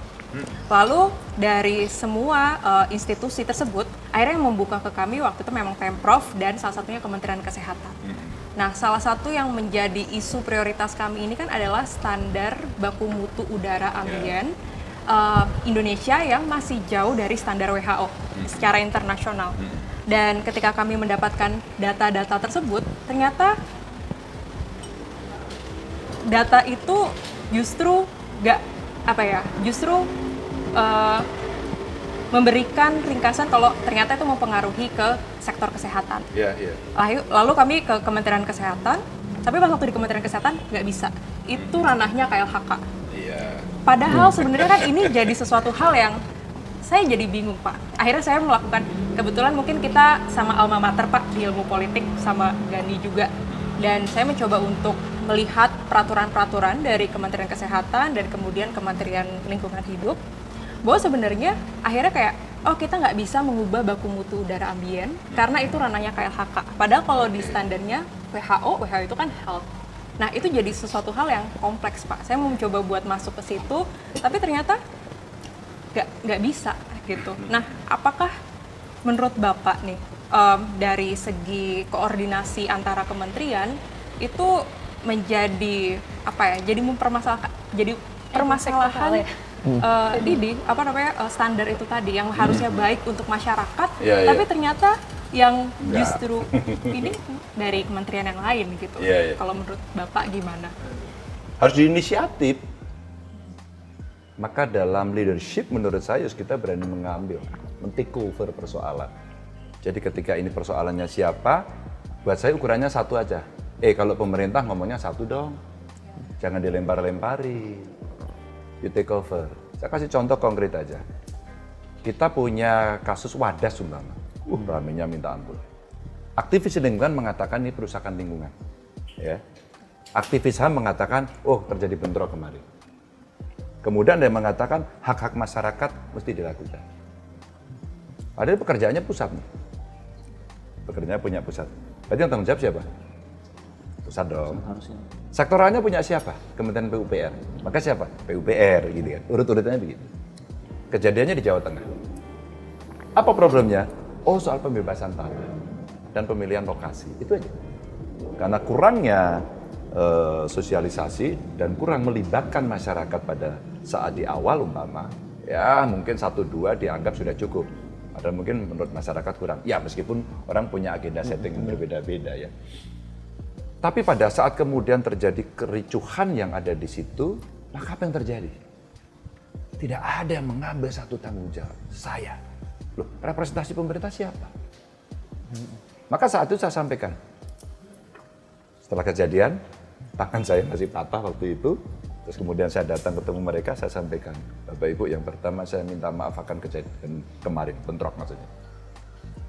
Lalu dari semua institusi tersebut, akhirnya yang membuka ke kami waktu itu memang Pemprov dan salah satunya Kementerian Kesehatan. Nah, salah satu yang menjadi isu prioritas kami ini kan adalah standar baku mutu udara ambien Indonesia yang masih jauh dari standar WHO secara internasional. Dan ketika kami mendapatkan data-data tersebut, ternyata data itu justru memberikan ringkasan kalau ternyata itu mempengaruhi ke sektor kesehatan. Iya. Lalu kami ke Kementerian Kesehatan, tapi pas waktu di Kementerian Kesehatan nggak bisa. Itu ranahnya KLHK. Iya. Padahal sebenarnya kan ini jadi sesuatu hal yang saya jadi bingung Pak. Akhirnya saya melakukan, kebetulan mungkin kita sama alma mater Pak di ilmu politik sama Gani juga. Dan saya mencoba untuk melihat peraturan-peraturan dari Kementerian Kesehatan dan kemudian Kementerian Lingkungan Hidup. Bahwa sebenarnya akhirnya kayak, oh kita nggak bisa mengubah baku mutu udara ambien karena itu ranahnya KLHK. Padahal kalau di standarnya WHO itu kan health. Nah itu jadi sesuatu hal yang kompleks Pak. Saya mau mencoba buat masuk ke situ, tapi ternyata nggak bisa gitu. Nah apakah menurut Bapak nih dari segi koordinasi antara kementerian itu menjadi apa ya? Jadi permasalahan standar itu tadi yang harusnya baik untuk masyarakat, tapi ternyata yang justru ini dari kementerian yang lain gitu. Kalau menurut Bapak gimana? Harus diinisiatif. Maka dalam leadership menurut saya kita berani mengambil, men-take over persoalan. Jadi ketika ini persoalannya siapa, buat saya ukurannya satu aja. Kalau pemerintah ngomongnya satu dong. Jangan dilempar-lempari. You take over. Saya kasih contoh konkret aja. Kita punya kasus Wadas umpama. Ramenya minta ampun. Aktivis lingkungan mengatakan ini perusakan lingkungan. Ya. Aktivis HAM mengatakan, terjadi bentrok kemarin. Kemudian ada yang mengatakan hak-hak masyarakat mesti dilakukan. Padahal pekerjaannya pusat nih. Pekerjaannya punya pusat. Berarti yang tanggung jawab siapa? Pusat dong. Harusnya. Sektoralnya punya siapa? Kementerian PUPR. Maka siapa? PUPR gitu kan. Urut-urutannya begitu. Kejadiannya di Jawa Tengah. Apa problemnya? Soal pembebasan tanah dan pemilihan lokasi. Itu aja. Karena kurangnya sosialisasi dan kurang melibatkan masyarakat pada saat di awal umpama, ya mungkin 1-2 dianggap sudah cukup. Padahal mungkin menurut masyarakat kurang. Ya meskipun orang punya agenda setting yang berbeda-beda ya. Tapi pada saat kemudian terjadi kericuhan yang ada di situ, maka apa yang terjadi? Tidak ada yang mengambil satu tanggung jawab. Saya. Loh, representasi pemerintah siapa? Maka saat itu saya sampaikan. Setelah kejadian, tangan saya masih patah waktu itu. Terus kemudian saya datang ketemu mereka, saya sampaikan. Bapak Ibu, yang pertama saya minta maaf akan kejadian kemarin, bentrok maksudnya.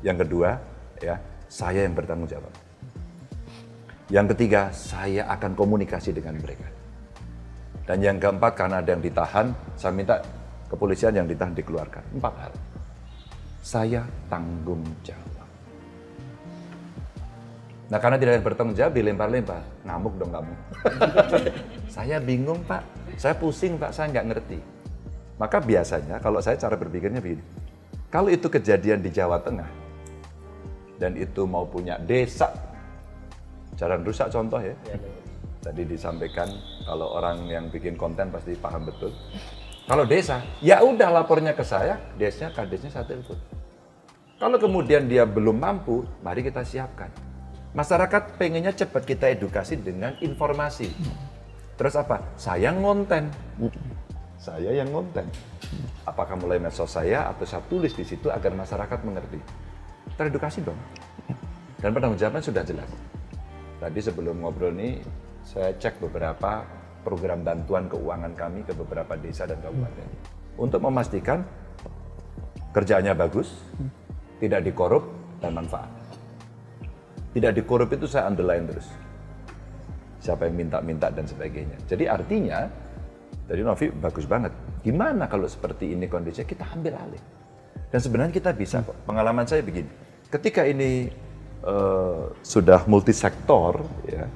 Yang kedua, ya saya yang bertanggung jawab. Yang ketiga, saya akan komunikasi dengan mereka. Dan yang keempat, karena ada yang ditahan, saya minta kepolisian yang ditahan dikeluarkan. 4 hal. Saya tanggung jawab. Nah karena tidak ada yang bertanggung jawab, dilempar-lempar. Ngamuk dong kamu. Saya bingung Pak, saya pusing Pak, saya nggak ngerti. Maka biasanya kalau saya cara berpikirnya begini. Kalau itu kejadian di Jawa Tengah, dan itu mau punya desa, jalan rusak contoh ya. Tadi disampaikan kalau orang yang bikin konten pasti paham betul. Kalau desa, ya udah lapornya ke saya, desanya kadesnya saya telepon. Kalau kemudian dia belum mampu, mari kita siapkan. Masyarakat pengennya cepat kita edukasi dengan informasi. Terus apa? Saya ngonten. Saya yang ngonten. Apakah mulai medsos saya atau saya tulis di situ agar masyarakat mengerti. Teredukasi dong. Dan penanggung-jawaban sudah jelas. Tadi sebelum ngobrol nih, saya cek beberapa program bantuan keuangan kami ke beberapa desa dan kabupaten. Untuk memastikan kerjaannya bagus, tidak dikorup, dan manfaat. Tidak dikorup itu saya underline terus. Siapa yang minta-minta dan sebagainya. Jadi artinya, tadi Novi bagus banget. Gimana kalau seperti ini kondisinya, kita ambil alih. Dan sebenarnya kita bisa kok. Pengalaman saya begini, ketika ini sudah multisektor, ya,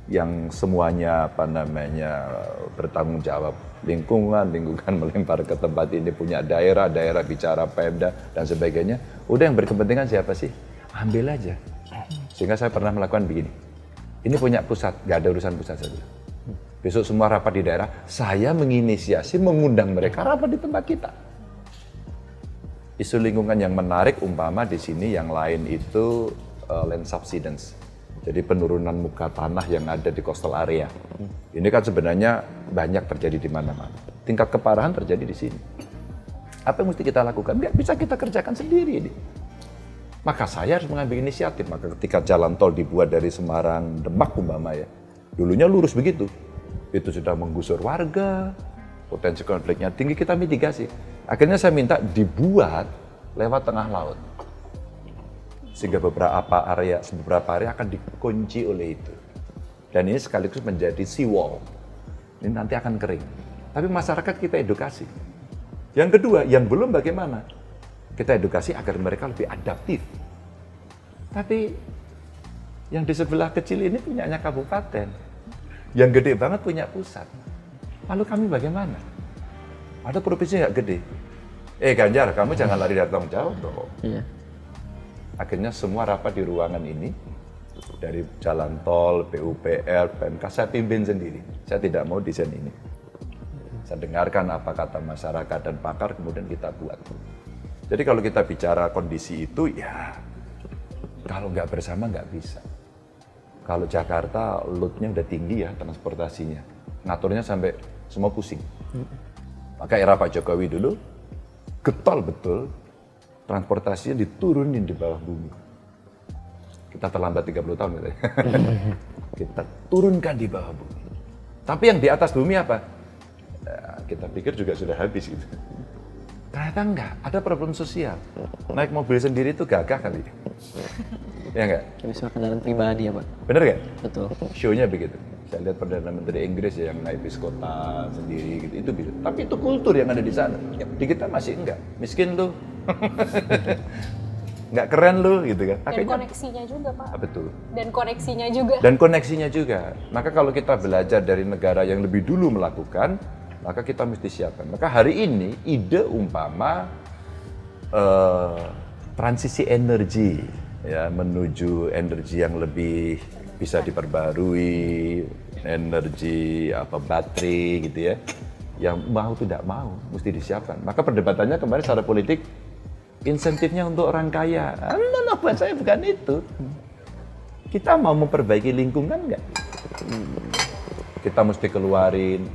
yang semuanya bertanggung jawab, lingkungan melempar ke tempat ini, punya daerah bicara Pemda dan sebagainya. Udah yang berkepentingan siapa sih? Ambil aja. Sehingga saya pernah melakukan begini. Ini punya pusat, nggak ada urusan pusat saja. Besok semua rapat di daerah, saya menginisiasi, mengundang mereka rapat di tempat kita. Isu lingkungan yang menarik umpama di sini yang lain itu land subsidence. Jadi penurunan muka tanah yang ada di coastal area. Ini kan sebenarnya banyak terjadi di mana-mana. Tingkat keparahan terjadi di sini. Apa yang mesti kita lakukan? Nggak bisa kita kerjakan sendiri ini. Maka saya harus mengambil inisiatif. Maka ketika jalan tol dibuat dari Semarang, Demak umpama ya, dulunya lurus begitu. Itu sudah menggusur warga, potensi konfliknya tinggi, kita mitigasi. Akhirnya saya minta dibuat lewat tengah laut. Sehingga beberapa area akan dikunci oleh itu. Dan ini sekaligus menjadi seawall. Ini nanti akan kering. Tapi masyarakat kita edukasi. Yang kedua, yang belum bagaimana? Kita edukasi agar mereka lebih adaptif. Tapi yang di sebelah kecil ini punyanya kabupaten. Yang gede banget punya pusat. Lalu kami bagaimana? Ada provinsi nggak gede. Ganjar, kamu jangan lari dari tanggung jawab dong. Iya. Akhirnya semua rapat di ruangan ini, dari jalan tol, PUPR, PMK, saya pimpin sendiri. Saya tidak mau desain ini. Saya dengarkan apa kata masyarakat dan pakar, kemudian kita buat. Jadi kalau kita bicara kondisi itu, ya kalau nggak bersama nggak bisa. Kalau Jakarta load-nya udah tinggi ya transportasinya, ngaturnya sampai semua pusing. Maka era Pak Jokowi dulu, getol betul, transportasinya diturunin di bawah bumi. Kita terlambat 30 tahun gitu. Kita turunkan di bawah bumi. Tapi yang di atas bumi apa? Ya, kita pikir juga sudah habis gitu. Ternyata enggak, ada problem sosial. Naik mobil sendiri itu gagah kali. Ya enggak? Misalnya kendaraan pribadi ya Pak? Bener nggak? Betul. Show-nya begitu. Saya lihat Perdana Menteri Inggris yang naik bis kota sendiri gitu, itu bisa. Tapi itu kultur yang ada di sana. Di kita masih enggak. Miskin lu. Nggak keren lu gitu kan. Dan koneksinya juga Pak. Betul. Dan koneksinya juga. Dan koneksinya juga. Maka kalau kita belajar dari negara yang lebih dulu melakukan, maka kita mesti siapkan. Maka hari ini ide umpama transisi energi ya, menuju energi yang lebih bisa diperbarui, energi baterai gitu ya. Yang mau tidak mau mesti disiapkan. Maka perdebatannya kemarin secara politik, insentifnya untuk orang kaya. Nah, buat saya bukan itu. Kita mau memperbaiki lingkungan nggak? Kita mesti keluarin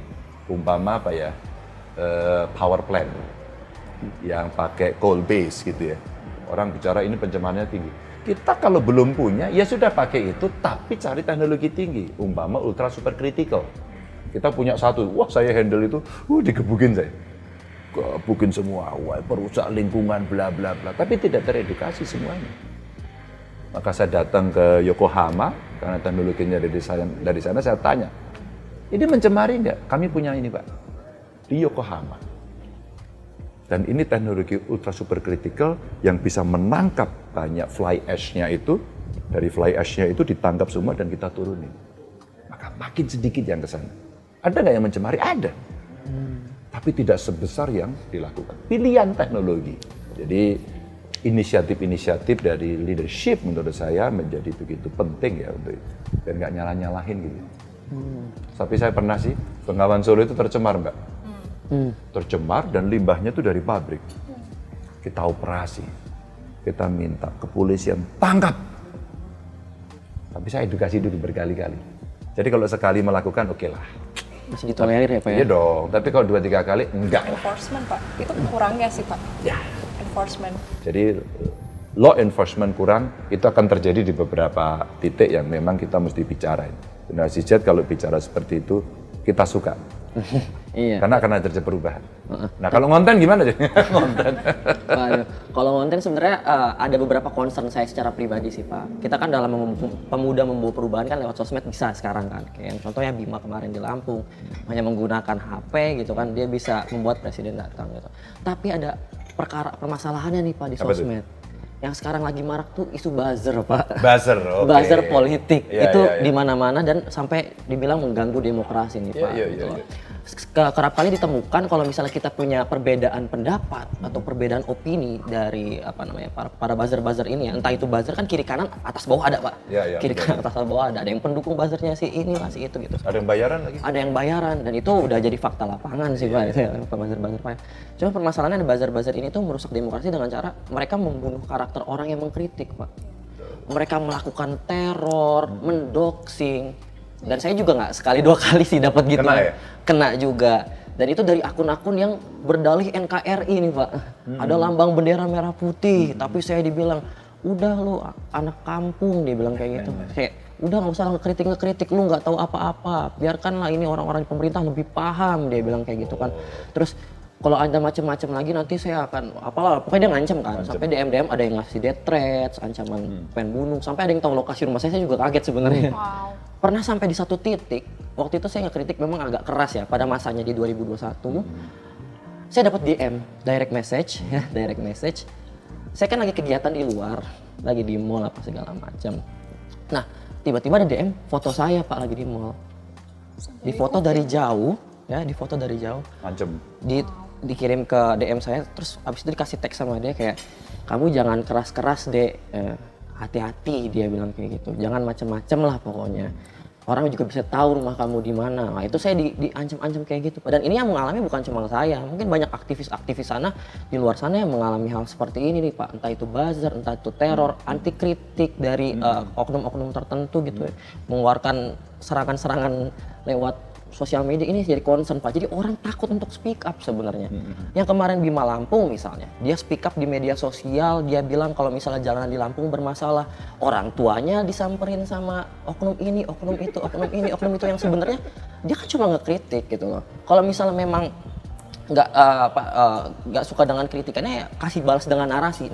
umpama power plant yang pakai coal base gitu ya. Orang bicara ini pencemarannya tinggi. Kita kalau belum punya, ya sudah pakai itu, tapi cari teknologi tinggi. Umpama ultra super critical. Kita punya satu, wah saya handle itu, digebukin saya. Gebukin semua, wah perusak lingkungan, bla bla bla. Tapi tidak teredukasi semuanya. Maka saya datang ke Yokohama, karena teknologinya dari sana saya tanya, ini mencemari nggak? Kami punya ini Pak, di Yokohama. Dan ini teknologi ultra super critical yang bisa menangkap banyak fly ash-nya itu. Dari fly ash-nya itu ditangkap semua dan kita turunin. Maka makin sedikit yang ke sana. Ada nggak yang mencemari? Ada. Tapi tidak sebesar yang dilakukan. Pilihan teknologi. Jadi inisiatif-inisiatif dari leadership menurut saya menjadi begitu penting ya untuk itu. Dan nggak nyalah-nyalahin gitu. Tapi saya pernah sih, Bengawan Solo itu tercemar Mbak. Tercemar dan limbahnya itu dari pabrik. Kita operasi. Kita minta kepolisian tangkap. Tapi saya edukasi dulu berkali-kali. Jadi kalau sekali melakukan oke lah. Masih ditolerir ya Pak ya? Iya dong, tapi kalau 2-3 kali enggak. Enforcement Pak, itu kurangnya sih Pak. Ya. Enforcement. Jadi law enforcement kurang, itu akan terjadi di beberapa titik yang memang kita mesti bicarain. Generasi Z kalau bicara seperti itu, kita suka. Iya. Karena akan ada terjadi perubahan. Nah kalau ngonten gimana sih? Ngonten. Kalau ngonten sebenarnya ada beberapa concern saya secara pribadi sih Pak. Kita kan dalam pemuda membawa perubahan kan lewat sosmed bisa sekarang kan. Kayak contohnya Bima kemarin di Lampung, hanya menggunakan HP gitu kan, dia bisa membuat presiden datang gitu. Tapi ada permasalahannya nih Pak di sosmed. Yang sekarang lagi marak tuh isu buzzer Pak. Buzzer, oke. Buzzer politik Ya, itu ya, ya. di mana-mana dan sampai dibilang mengganggu demokrasi nih Pak. Gitu. Kerap kali ditemukan kalau misalnya kita punya perbedaan pendapat atau perbedaan opini dari para buzzer ini ya. Entah itu buzzer kan kiri kanan atas bawah ada Pak. Ya, Kiri kanan atas bawah ada. Ada yang pendukung buzzernya si ini lah si itu gitu. Ada yang bayaran lagi? Ada yang bayaran dan itu udah jadi fakta lapangan sih Pak. Buzzer-buzzer Pak. Cuma permasalahannya buzzer-buzzer ini tuh merusak demokrasi dengan cara mereka membunuh karakter orang yang mengkritik Pak. Mereka melakukan teror, mendoxing. Dan saya juga nggak sekali dua kali sih dapat gitu. Kena ya? Kena juga. Dan itu dari akun-akun yang berdalih NKRI nih Pak. Ada lambang bendera merah putih, tapi saya dibilang, udah lo anak kampung, dia bilang kayak gitu. Kayak udah nggak usah ngekritik, lu nggak tahu apa-apa, biarkanlah ini orang-orang di pemerintah lebih paham, dia bilang kayak gitu kan. Terus kalau ada macem-macem lagi nanti saya akan apalah, pokoknya dia ngancem kan. Sampai DM ada yang ngasih death threats, ancaman pengen bunuh, sampai ada yang tahu lokasi rumah saya juga kaget sebenarnya. Wow. Pernah sampai di satu titik, waktu itu saya ngekritik memang agak keras ya pada masanya di 2021. Saya dapat DM, direct message ya, direct message. Saya kan lagi kegiatan di luar, lagi di mall apa segala macam. Nah, tiba-tiba ada DM foto saya Pak lagi di mall. Di foto dari jauh, ya, di foto dari jauh. Ngancem. Dikirim ke DM saya, terus abis itu dikasih teks sama dia kayak, kamu jangan keras-keras deh, hati-hati, dia bilang kayak gitu, jangan macem-macem lah pokoknya. Orang juga bisa tahu rumah kamu di mana. Nah itu saya diancam-ancam kayak gitu. Dan ini yang mengalami bukan cuma saya, mungkin banyak aktivis-aktivis sana di luar sana yang mengalami hal seperti ini nih Pak. Entah itu buzzer, entah itu teror, anti kritik dari oknum-oknum tertentu gitu ya. Mengeluarkan serangan-serangan lewat sosial media. Ini jadi concern Pak. Jadi orang takut untuk speak up sebenarnya. Yang kemarin Bima Lampung misalnya, dia speak up di media sosial, dia bilang kalau misalnya jalanan di Lampung bermasalah, orang tuanya disamperin sama oknum ini, oknum itu, oknum itu yang sebenarnya dia kan cuma ngekritik gitu loh. Kalau misalnya memang nggak suka dengan kritikannya, ya kasih balas dengan narasi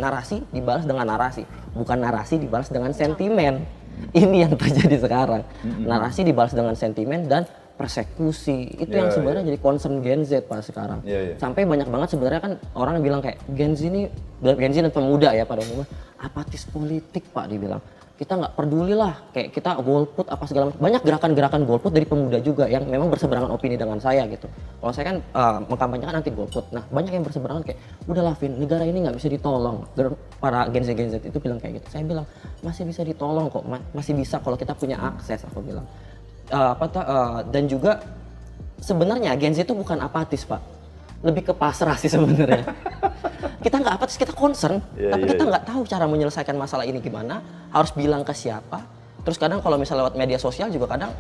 dibalas dengan narasi, bukan narasi dibalas dengan sentimen. Ini yang terjadi sekarang. Narasi dibalas dengan sentimen dan persekusi. Itu yang sebenarnya jadi concern Gen Z Pak sekarang. Sampai banyak banget sebenarnya kan orang bilang kayak Gen Z dan pemuda ya pada umumnya apatis politik Pak, dibilang. Kita nggak peduli lah, kayak kita golput apa segala macam. Banyak gerakan-gerakan golput dari pemuda juga yang memang berseberangan opini dengan saya gitu. Kalau saya kan mengkampanyekan anti golput. Nah banyak yang berseberangan kayak, udahlah Vin, negara ini nggak bisa ditolong. Para Gen Z itu bilang kayak gitu. Saya bilang masih bisa ditolong kok, masih bisa kalau kita punya akses, aku bilang. Dan juga sebenarnya Gen Z itu bukan apatis Pak, lebih ke pasrah sih sebenarnya. Kita nggak apatis, kita concern, tapi kita nggak tahu cara menyelesaikan masalah ini gimana, harus bilang ke siapa. Terus kadang kalau misalnya lewat media sosial juga kadang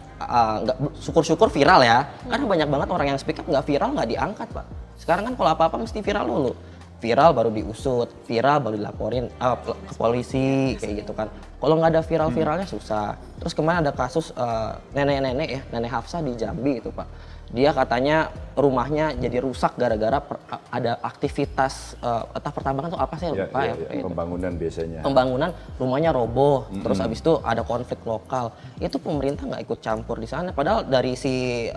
syukur-syukur viral ya, karena banyak banget orang yang speak up nggak viral nggak diangkat Pak. Sekarang kan kalau apa-apa mesti viral dulu. Viral baru diusut, viral baru dilaporin ke polisi kayak gitu kan. Kalau nggak ada viral-viralnya susah. Terus kemarin ada kasus nenek-nenek ya, Nenek Hafsah di Jambi itu Pak. Dia katanya rumahnya jadi rusak gara-gara ada aktivitas entah pertambangan tuh apa saya lupa ya. Pembangunan biasanya. Pembangunan, rumahnya roboh, terus habis itu ada konflik lokal. Itu pemerintah nggak ikut campur di sana. Padahal dari si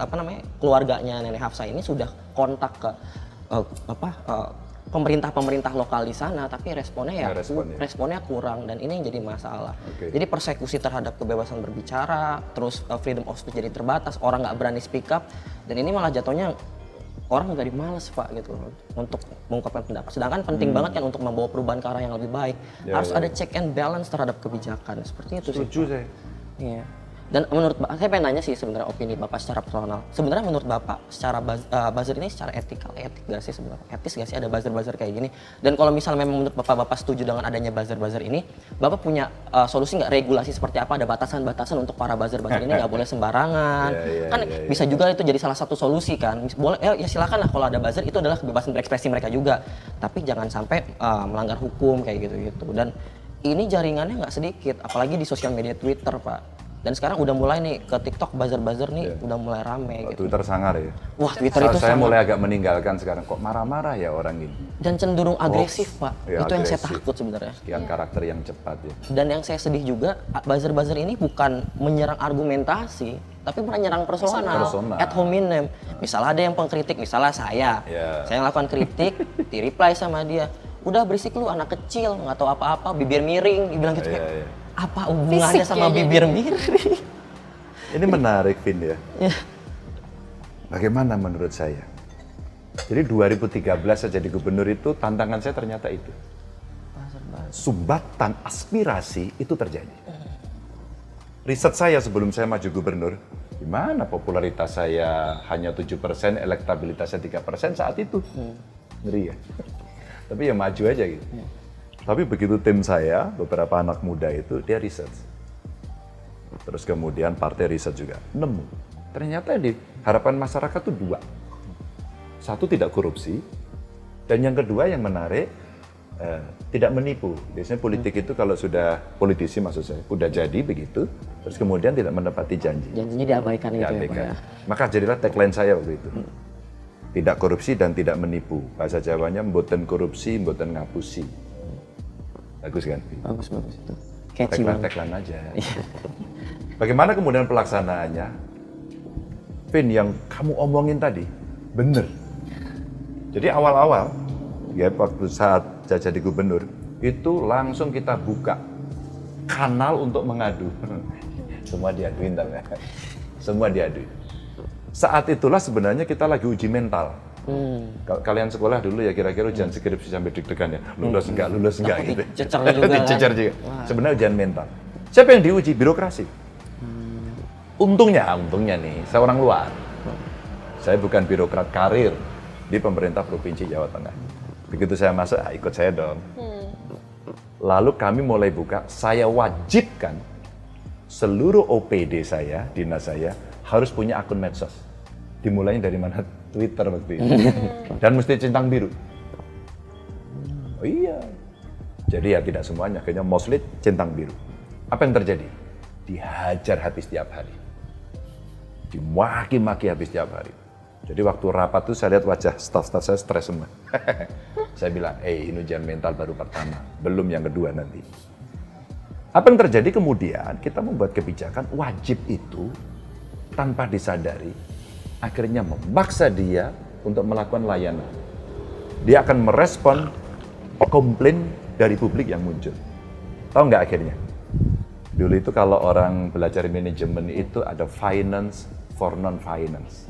keluarganya Nenek Hafsah ini sudah kontak ke pemerintah lokal di sana, tapi responnya responnya kurang, dan ini yang jadi masalah. Jadi persekusi terhadap kebebasan berbicara, terus freedom of speech jadi terbatas, orang nggak berani speak up, dan ini malah jatuhnya orang jadi males Pak gitu untuk mengungkapkan pendapat. Sedangkan penting banget kan untuk membawa perubahan ke arah yang lebih baik. Harus ada check and balance terhadap kebijakan, seperti itu sih. Setuju saya. Iya. Dan menurut Bapak, saya pengen nanya sih sebenarnya opini Bapak secara personal. Sebenarnya menurut Bapak secara buzzer ini secara etik gak sih sebenarnya? Etis gak sih ada buzzer kayak gini? Dan kalau misalnya memang menurut Bapak setuju dengan adanya buzzer ini, Bapak punya solusi nggak, regulasi seperti apa? Ada batasan-batasan untuk para buzzer ini nggak boleh sembarangan. Bisa juga itu jadi salah satu solusi kan. Boleh ya silakan lah, kalau ada buzzer itu adalah kebebasan berekspresi mereka juga. Tapi jangan sampai melanggar hukum kayak gitu. Dan ini jaringannya nggak sedikit, apalagi di sosial media Twitter Pak. Dan sekarang udah mulai nih ke TikTok buzzer nih udah mulai rame gitu. Twitter sangar ya. Wah, Twitter itu saya mulai agak meninggalkan sekarang, kok marah-marah ya orang ini. Dan cenderung agresif Pak. Itu yang saya takut sebenarnya. Sekian karakter yang cepat ya. Dan yang saya sedih juga, buzzer ini bukan menyerang argumentasi, tapi menyerang personal. Ad hominem. Misalnya ada yang pengkritik, misalnya saya melakukan kritik, di reply sama dia, udah berisik lu anak kecil, nggak tahu apa-apa, bibir miring, dibilang gitu kayak. Apa hubungannya sama bibir miring? Ini menarik Vin ya. Bagaimana menurut saya? Jadi 2013 saya jadi gubernur itu tantangan saya ternyata itu. Sumbatan aspirasi itu terjadi. Riset saya sebelum saya maju gubernur, gimana popularitas saya hanya 7%, elektabilitasnya 3% saat itu. Ngeri ya. Tapi ya maju aja gitu. Tapi begitu tim saya, beberapa anak muda itu, dia riset. Terus kemudian partai riset juga, nemu. Ternyata di harapan masyarakat itu 2. Satu, tidak korupsi. Dan yang kedua yang menarik, tidak menipu. Biasanya politik itu kalau sudah politisi maksud saya, udah jadi begitu, terus kemudian tidak menepati janji. Janjinya diabaikan itu ya Pak Diabaikan. ya. Maka jadilah tagline saya waktu itu. Tidak korupsi dan tidak menipu. Bahasa Jawanya mboten korupsi, mboten ngapusi. Bagus kan? Bagus itu. Catchy banget. Tagline aja. Bagaimana kemudian pelaksanaannya? Vin, yang kamu omongin tadi, bener. Jadi awal-awal, ya waktu saat saya jadi gubernur, itu langsung kita buka kanal untuk mengadu. Semua diaduin, ya. Semua diaduin. Saat itulah sebenarnya kita lagi uji mental. Kalian sekolah dulu ya kira-kira ujian skripsi sampai deg-degan ya, lulus enggak gitu. Cecer juga kan? Cecer juga. Sebenarnya ujian mental. Siapa yang diuji? Birokrasi. Untungnya nih, saya orang luar. Saya bukan birokrat karir di pemerintah Provinsi Jawa Tengah. Begitu saya masuk, ikut saya dong. Lalu kami mulai buka, saya wajibkan seluruh OPD saya, dinas saya, harus punya akun medsos. Dimulainya dari mana? Twitter waktu itu. Dan mesti centang biru. Oh iya. Jadi ya tidak semuanya, kayaknya mostly centang biru. Apa yang terjadi? Dihajar habis tiap hari. Dimaki-maki habis tiap hari. Jadi waktu rapat tuh saya lihat wajah staf-staf saya stres semua. Saya bilang, ini ujian mental baru pertama, belum yang kedua nanti. Apa yang terjadi kemudian, kita membuat kebijakan wajib itu tanpa disadari, akhirnya memaksa dia untuk melakukan layanan. Dia akan merespon komplain dari publik yang muncul. Tahu nggak akhirnya? Dulu itu kalau orang belajar manajemen itu ada finance for non-finance.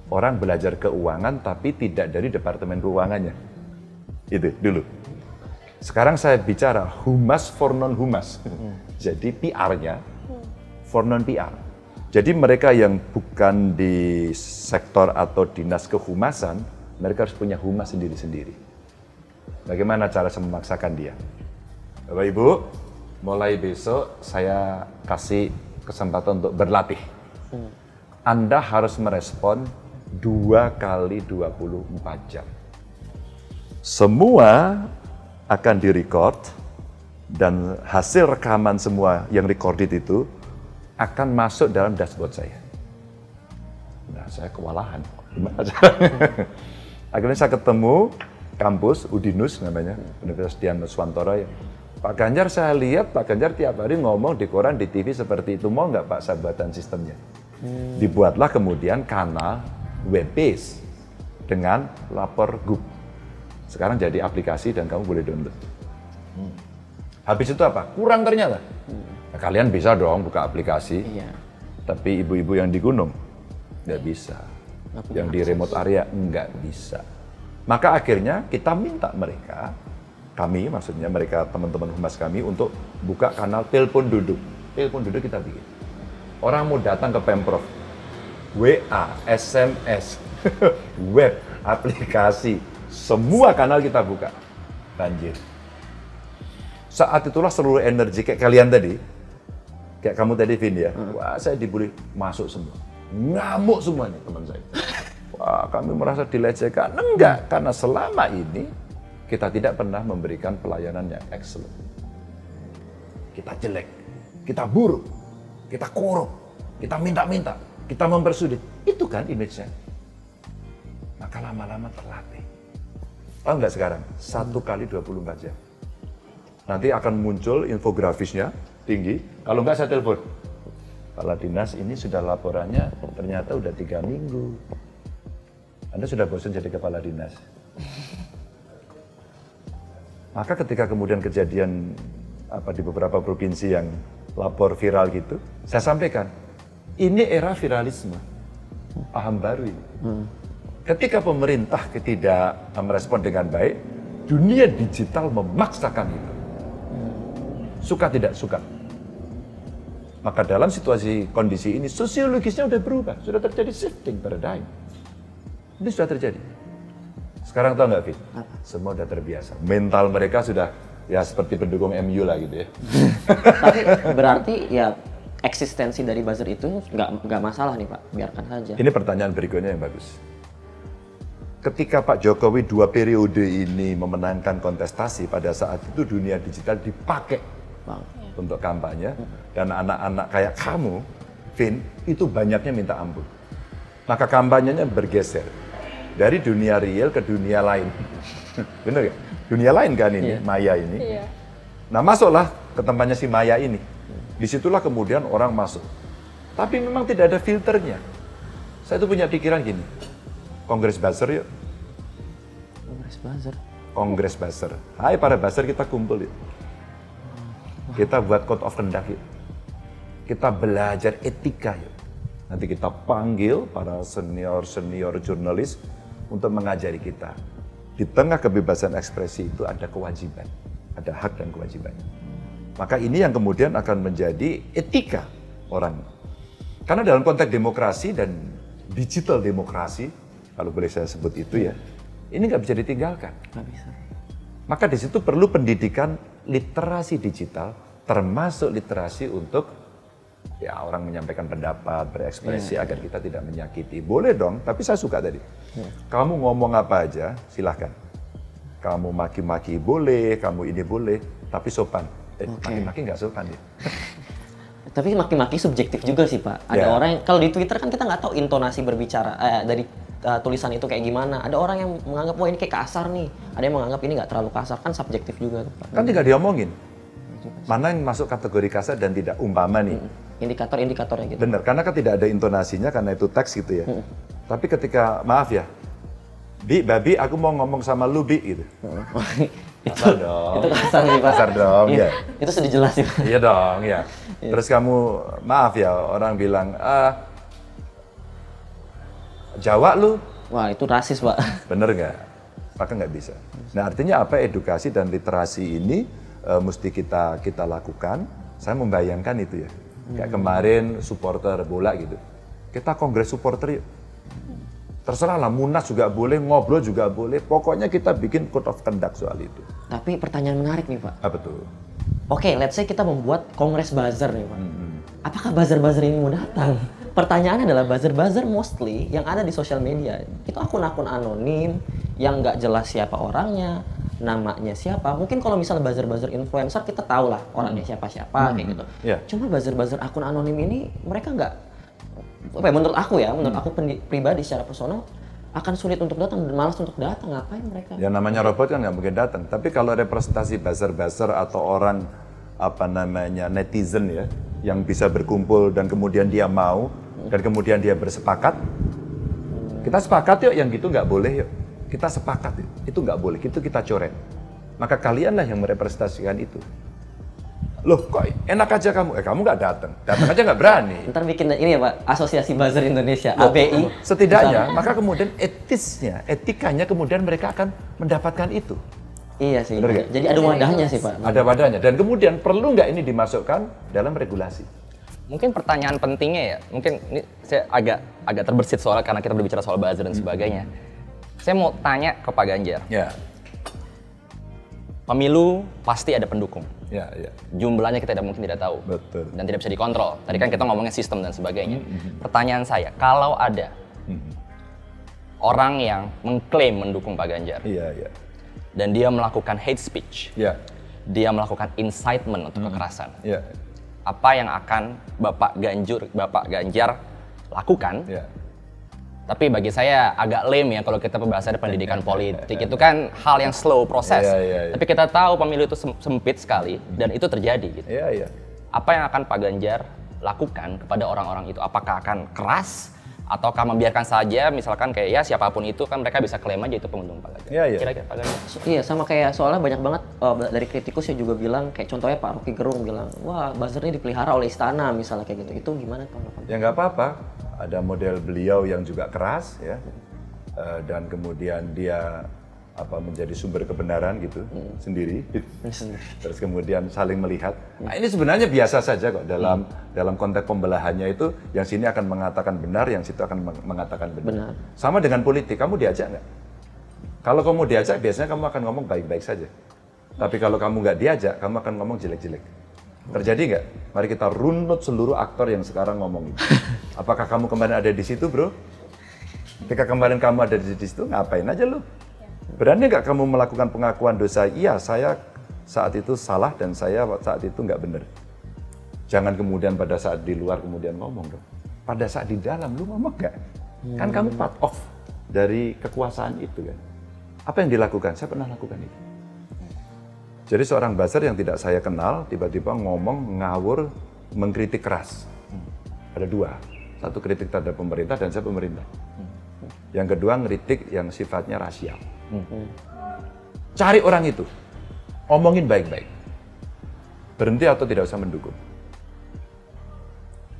Orang belajar keuangan tapi tidak dari departemen keuangannya. Itu dulu. Sekarang saya bicara humas for non-humas. Jadi PR-nya for non-PR. Jadi mereka yang bukan di sektor atau dinas kehumasan, mereka harus punya humas sendiri-sendiri. Bagaimana cara saya memaksakan dia? Bapak Ibu, mulai besok saya kasih kesempatan untuk berlatih. Anda harus merespon 2 kali 24 jam. Semua akan direcord dan hasil rekaman semua yang recorded itu akan masuk dalam dashboard saya. Nah, saya kewalahan. Gimana caranya? Akhirnya saya ketemu kampus Udinus namanya, Universitas Dianuswantoro ya. Pak Ganjar saya lihat, Pak Ganjar tiap hari ngomong di koran, di TV seperti itu. Mau nggak Pak sahabatan sistemnya? Dibuatlah kemudian kanal web-based dengan lapor GUP. Sekarang jadi aplikasi dan kamu boleh download. Habis itu apa? Kurang ternyata. Nah, kalian bisa dong buka aplikasi, tapi ibu-ibu yang di gunung nggak bisa. Yang di remote area nggak bisa. Maka akhirnya kita minta mereka, kami maksudnya mereka teman-teman humas kami untuk buka kanal telepon duduk. Telepon duduk kita bikin. Orang mau datang ke Pemprov, WA, SMS, web, aplikasi, semua kanal kita buka. Banjir. Saat itulah seluruh energi kayak kalian tadi, kayak kamu tadi Vin ya, wah saya dibully, masuk semua. Ngamuk semua nih teman saya. Wah kami merasa dilecehkan. Enggak, karena selama ini kita tidak pernah memberikan pelayanan yang excellent. Kita jelek, kita buruk, kita korup, kita minta-minta, kita mempersulit. Itu kan image-nya. Maka lama-lama terlatih. Tahu nggak sekarang? 1 kali 24 jam. Nanti akan muncul infografisnya tinggi. Kalau nggak saya telepon. Kepala dinas ini sudah laporannya ternyata udah 3 minggu. Anda sudah bosan jadi kepala dinas. Maka ketika kemudian kejadian di beberapa provinsi yang lapor viral gitu, saya sampaikan, ini era viralisme, paham baru ini. Ketika pemerintah tidak merespon dengan baik, dunia digital memaksakan itu. Suka tidak suka. Maka dalam situasi kondisi ini, sosiologisnya sudah berubah, sudah terjadi shifting paradigm. Ini sudah terjadi. Sekarang tahu nggak, Fit? Semua sudah terbiasa. Mental mereka sudah ya seperti pendukung MU lah gitu ya. Tapi berarti ya eksistensi dari buzzer itu nggak masalah nih Pak, biarkan saja. Ini pertanyaan berikutnya yang bagus. ketika Pak Jokowi 2 periode ini memenangkan kontestasi, pada saat itu dunia digital dipakai untuk kampanye, dan anak-anak kayak kamu, Vin, itu banyaknya minta ampun. Maka kampanyenya bergeser dari dunia real ke dunia lain. Bener ya? Dunia lain kan ini, maya ini. Nah, masuklah ke tempatnya si maya ini. Disitulah kemudian orang masuk. Tapi memang tidak ada filternya. Saya tuh punya pikiran gini, Kongres Buzzer yuk. Kongres Buzzer. Kongres Buzzer. Hai para buzzer, kita kumpul yuk. Kita buat code of conduct yuk. Kita belajar etika yuk. Nanti kita panggil para senior jurnalis untuk mengajari kita. Di tengah kebebasan ekspresi itu ada kewajiban, ada hak dan kewajiban. Maka ini yang kemudian akan menjadi etika orang. Karena dalam konteks demokrasi dan digital demokrasi, kalau boleh saya sebut itu ya, ini nggak bisa ditinggalkan. Nggak bisa. Maka di situ perlu pendidikan literasi digital, termasuk literasi untuk ya orang menyampaikan pendapat, berekspresi agar kita tidak menyakiti. Boleh dong, tapi saya suka tadi. Kamu ngomong apa aja, silahkan. Kamu maki-maki boleh, kamu ini boleh, tapi sopan. Maki-maki nggak sopan ya. Tapi maki-maki subjektif juga sih Pak. Ada orang yang, kalau di Twitter kan kita nggak tahu intonasi berbicara dari tulisan itu kayak gimana. Ada orang yang menganggap wah ini kayak kasar nih. Ada yang menganggap ini nggak terlalu kasar, kan subjektif juga tuh, Pak. Kan tinggal diomongin. Mana yang masuk kategori kasar dan tidak, umpama nih. Indikator-indikatornya gitu. Bener, karena kan tidak ada intonasinya karena itu teks gitu ya. Tapi ketika, maaf ya, Bi, Babi, aku mau ngomong sama lu, Bi, gitu. Kasar dong. Itu kasar sih Pak. Kasar dong, ya. Itu sudah jelas sih Pak. Iya dong, ya. Terus kamu, maaf ya, orang bilang, Jawa lu. Wah itu rasis Pak. Bener nggak? Maka nggak bisa. Nah artinya apa, edukasi dan literasi ini mesti kita lakukan. Saya membayangkan itu ya. Kayak kemarin supporter bola gitu. Kita kongres supporter yuk. Terserah lah, Munas juga boleh, ngobrol juga boleh. Pokoknya kita bikin code of conduct soal itu. Tapi pertanyaan menarik nih Pak. Apa tuh? Oke, let's say kita membuat kongres buzzer nih Pak. Apakah buzzer-buzzer ini mau datang? Pertanyaannya adalah buzzer-buzzer mostly yang ada di sosial media. Itu akun-akun anonim yang nggak jelas siapa orangnya, namanya siapa. Mungkin kalau misalnya buzzer-buzzer influencer kita tahu lah orangnya siapa-siapa kayak gitu. Cuma buzzer-buzzer akun anonim ini mereka nggak, menurut aku pribadi secara personal akan sulit untuk datang dan malas untuk datang. Ngapain mereka? Ya namanya robot kan nggak mungkin datang. Tapi kalau representasi buzzer-buzzer atau orang apa namanya netizen ya, yang bisa berkumpul dan kemudian dia mau dan kemudian dia bersepakat, kita sepakat yuk yang gitu nggak boleh yuk. Kita sepakat yuk. Itu nggak boleh, itu kita coret. Maka kalianlah yang merepresentasikan itu. Loh kok enak aja kamu, kamu nggak datang aja nggak berani. Ntar bikin ini ya Pak, Asosiasi Buzzer Indonesia, ABI. Setidaknya, maka kemudian etikanya kemudian mereka akan mendapatkan itu. Iya sih, jadi ada wadahnya sih Pak. Ada wadahnya, dan kemudian perlu nggak ini dimasukkan dalam regulasi? Mungkin pertanyaan pentingnya ya, mungkin ini saya agak terbersit soal karena kita berbicara soal buzzer dan sebagainya. Saya mau tanya ke Pak Ganjar. Ya. Pemilu pasti ada pendukung. Ya, ya. Jumlahnya kita mungkin tidak tahu. Betul. Dan tidak bisa dikontrol. Tadi kan kita ngomongin sistem dan sebagainya. Pertanyaan saya, kalau ada orang yang mengklaim mendukung Pak Ganjar, Iya, iya. dan dia melakukan hate speech, Ya. dia melakukan incitement untuk kekerasan, Ya. apa yang akan Bapak Ganjar lakukan? Ya. Tapi bagi saya agak lame ya kalau kita pembahasannya pendidikan politik. Itu kan hal yang slow proses. Iya. Tapi kita tahu pemilu itu sempit sekali dan itu terjadi gitu. Iya, iya. Apa yang akan Pak Ganjar lakukan kepada orang-orang itu? Apakah akan keras ataukah membiarkan saja, misalkan kayak ya siapapun itu kan mereka bisa klaim aja itu pendukung Pak Ganjar. Iya, iya. Kira-kira Pak Ganjar. Iya, sama kayak soalnya banyak banget dari kritikus yang juga bilang, kayak contohnya Pak Rocky Gerung bilang, wah buzzernya dipelihara oleh istana misalnya kayak gitu. Itu gimana tanggapan? Ya nggak apa-apa. Ada model beliau yang juga keras ya, dan kemudian dia menjadi sumber kebenaran gitu sendiri. Terus kemudian saling melihat. Nah, ini sebenarnya biasa saja kok dalam konteks pembelahannya itu, yang sini akan mengatakan benar, yang situ akan mengatakan benar. Sama dengan politik, kamu diajak nggak? Kalau kamu diajak, biasanya kamu akan ngomong baik-baik saja. Tapi kalau kamu nggak diajak, kamu akan ngomong jelek-jelek. Terjadi nggak? Mari kita runut seluruh aktor yang sekarang ngomong itu. Apakah kamu kemarin ada di situ, bro? Ketika kemarin kamu ada di situ, ngapain aja lu? Berani nggak kamu melakukan pengakuan dosa? Iya, saya saat itu salah dan saya saat itu nggak benar. Jangan kemudian pada saat di luar kemudian ngomong dong. Pada saat di dalam lu ngomong nggak? Kan kamu part of dari kekuasaan itu kan. Apa yang dilakukan? Saya pernah lakukan itu. Jadi seorang buzzer yang tidak saya kenal tiba-tiba ngomong ngawur, mengkritik keras. Ada dua. Satu kritik terhadap pemerintah dan saya pemerintah. Yang kedua ngeritik yang sifatnya rasial. Cari orang itu, omongin baik-baik. Berhenti atau tidak usah mendukung.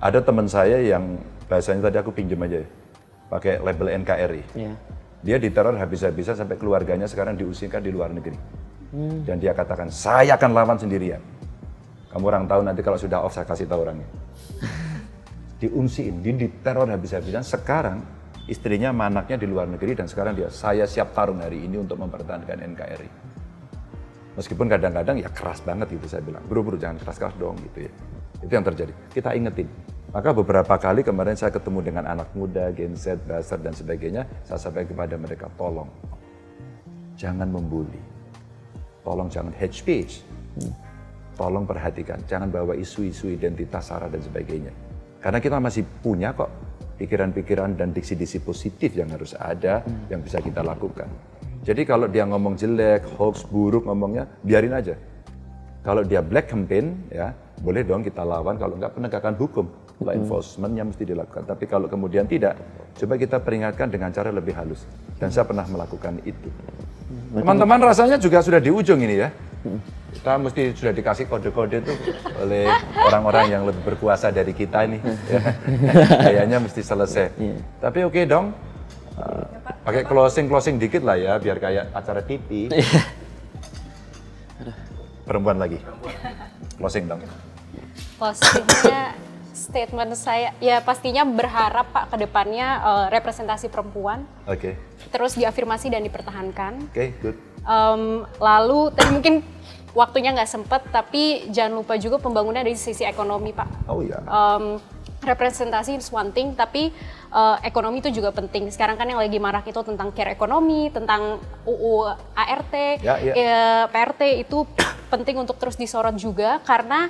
Ada teman saya yang bahasanya tadi aku pinjam aja ya, pakai label NKRI. Yeah. Dia diteror habis-habisan sampai keluarganya sekarang diusirkan di luar negeri. Dan dia katakan, saya akan lawan sendirian. Kamu orang tahu nanti kalau sudah off saya kasih tahu orangnya. Diungsiin, dia diteror habis-habisan. Sekarang istrinya, anaknya di luar negeri dan sekarang dia, saya siap tarung hari ini untuk mempertahankan NKRI. Meskipun kadang-kadang ya keras banget gitu saya bilang, bro jangan keras-keras dong gitu ya. Itu yang terjadi, kita ingetin. Maka beberapa kali kemarin saya ketemu dengan anak muda, Gen Z, buzzer dan sebagainya, saya sampaikan kepada mereka, tolong jangan membuli, tolong jangan hate speech, tolong perhatikan, jangan bawa isu-isu identitas, sara dan sebagainya. Karena kita masih punya kok pikiran-pikiran dan diksi-diksi positif yang harus ada, yang bisa kita lakukan. Jadi kalau dia ngomong jelek, hoax, buruk ngomongnya, biarin aja. Kalau dia black campaign, ya boleh dong kita lawan, kalau enggak penegakan hukum. Law enforcement-nya mesti dilakukan. Tapi kalau kemudian tidak, coba kita peringatkan dengan cara lebih halus. Dan saya pernah melakukan itu. Teman-teman rasanya juga sudah di ujung ini ya. Kita mesti sudah dikasih kode-kode itu oleh orang-orang yang lebih berkuasa dari kita ini. Ya. Kayaknya mesti selesai. Tapi oke dong, pakai closing dikit lah ya, biar kayak acara TV. Perempuan lagi. Closing dong. Closingnya statement saya, ya pastinya berharap Pak ke depannya representasi perempuan. Oke. Terus diafirmasi dan dipertahankan. Oke, good. Lalu tadi mungkin waktunya nggak sempat, tapi jangan lupa juga pembangunan dari sisi ekonomi Pak. Oh iya. Representasi is one thing, tapi ekonomi itu juga penting. Sekarang kan yang lagi marak itu tentang care ekonomi, tentang UU ART, PRT itu penting untuk terus disorot juga karena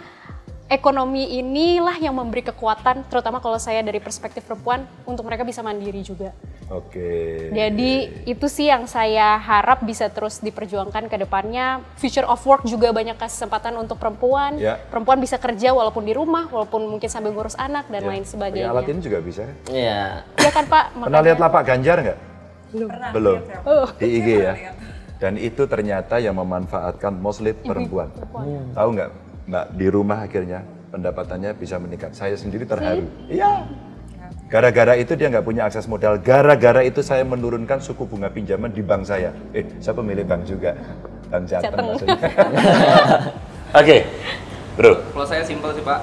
ekonomi inilah yang memberi kekuatan, terutama kalau saya dari perspektif perempuan, untuk mereka bisa mandiri juga. Oke. Jadi itu sih yang saya harap bisa terus diperjuangkan ke depannya. Future of work juga banyak kesempatan untuk perempuan. Perempuan bisa kerja walaupun di rumah, walaupun mungkin sambil ngurus anak dan lain sebagainya. Alat ini juga bisa kan? Iya. Iya kan Pak? Pernah lihat lapak Ganjar nggak? Belum. Oh. Di IG ya. Dan itu ternyata yang memanfaatkan mostly perempuan. Tahu nggak? Mbak, di rumah akhirnya pendapatannya bisa meningkat. Saya sendiri terharu. Iya. Gara-gara itu dia nggak punya akses modal. Gara-gara itu saya menurunkan suku bunga pinjaman di bank saya. Saya pemilik bank juga. Bank Jateng maksudnya. Oke, bro. Kalau saya simpel sih Pak,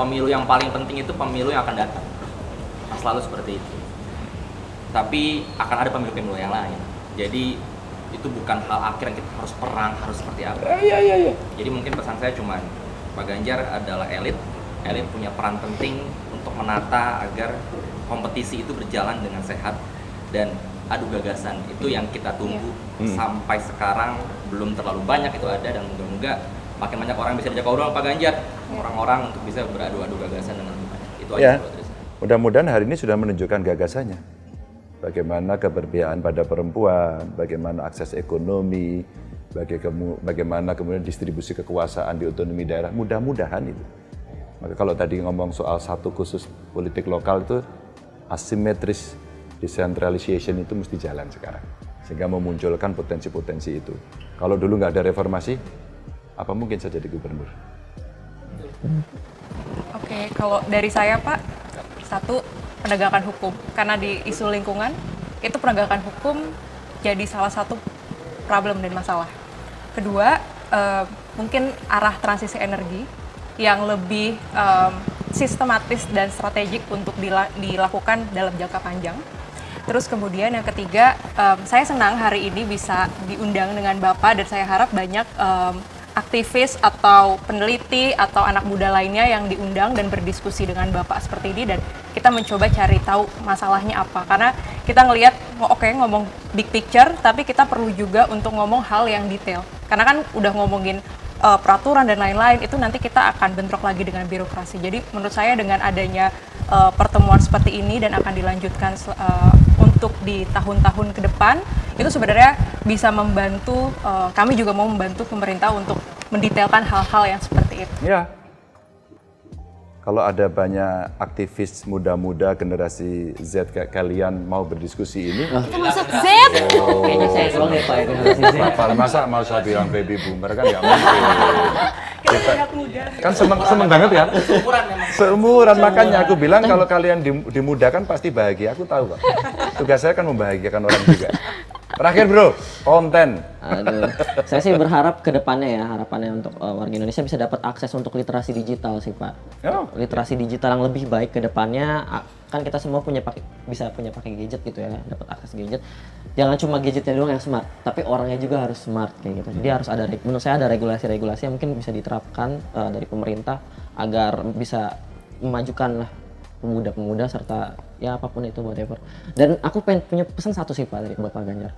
pemilu yang paling penting itu pemilu yang akan datang. Selalu seperti itu. Tapi akan ada pemilu-pemilu yang lain. Jadi itu bukan hal akhir yang kita harus perang, harus seperti apa. Iya. Jadi mungkin pesan saya cuman, Pak Ganjar adalah elit punya peran penting untuk menata agar kompetisi itu berjalan dengan sehat dan adu gagasan. Itu yang kita tunggu sampai sekarang belum terlalu banyak itu ada, dan moga-moga makin banyak orang bisa dijangkau oleh Pak Ganjar, orang-orang untuk bisa beradu-adu gagasan dengan lebih banyak. Itu aja. Mudah-mudahan hari ini sudah menunjukkan gagasannya. Bagaimana keberpihakan pada perempuan, bagaimana akses ekonomi, bagaimana kemudian distribusi kekuasaan di otonomi daerah, mudah-mudahan itu. Maka kalau tadi ngomong soal satu khusus politik lokal itu, asimetris decentralization itu mesti jalan sekarang. Sehingga memunculkan potensi-potensi itu. Kalau dulu nggak ada reformasi, apa mungkin saya jadi gubernur? Oke, kalau dari saya Pak, satu, penegakan hukum, karena di isu lingkungan itu penegakan hukum jadi salah satu problem dan masalah. Kedua, mungkin arah transisi energi yang lebih sistematis dan strategik untuk dilakukan dalam jangka panjang. Terus kemudian yang ketiga, saya senang hari ini bisa diundang dengan Bapak dan saya harap banyak aktivis atau peneliti atau anak muda lainnya yang diundang dan berdiskusi dengan Bapak seperti ini, dan kita mencoba cari tahu masalahnya apa. Karena kita ngelihat, oke, ngomong big picture, tapi kita perlu juga untuk ngomong hal yang detail. Karena kan udah ngomongin peraturan dan lain-lain, itu nanti kita akan bentrok lagi dengan birokrasi. Jadi menurut saya dengan adanya pertemuan seperti ini dan akan dilanjutkan untuk di tahun-tahun ke depan, itu sebenarnya bisa membantu, kami juga mau membantu pemerintah untuk mendetailkan hal-hal yang seperti itu. Ya, kalau ada banyak aktivis muda-muda generasi Z kayak kalian mau berdiskusi ini, Kita masuk Z. Kayaknya saya doang ya Pak itu generasi Z. Pak, masa mau saya bilang baby boomer kan nggak mungkin. Kita anak muda. Kan seneng banget ya. Seumuran makanya aku bilang kalau kalian dimudahkan pasti bahagia. Aku tahu kok. Tugas saya kan membahagiakan orang juga. Terakhir bro, konten. Aduh, saya sih berharap ke depannya ya, harapannya untuk warga Indonesia bisa dapat akses untuk literasi digital sih Pak. Oh. Literasi digital yang lebih baik ke depannya, kan kita semua bisa punya pakai gadget gitu ya, dapat akses gadget. Jangan cuma gadgetnya doang yang smart, tapi orangnya juga harus smart kayak gitu. Jadi harus ada, menurut saya ada regulasi-regulasi yang mungkin bisa diterapkan dari pemerintah agar bisa memajukan lah pemuda-pemuda serta ya apapun itu whatever. Dan aku pengen punya pesan satu sih Pak dari Bapak Ganjar.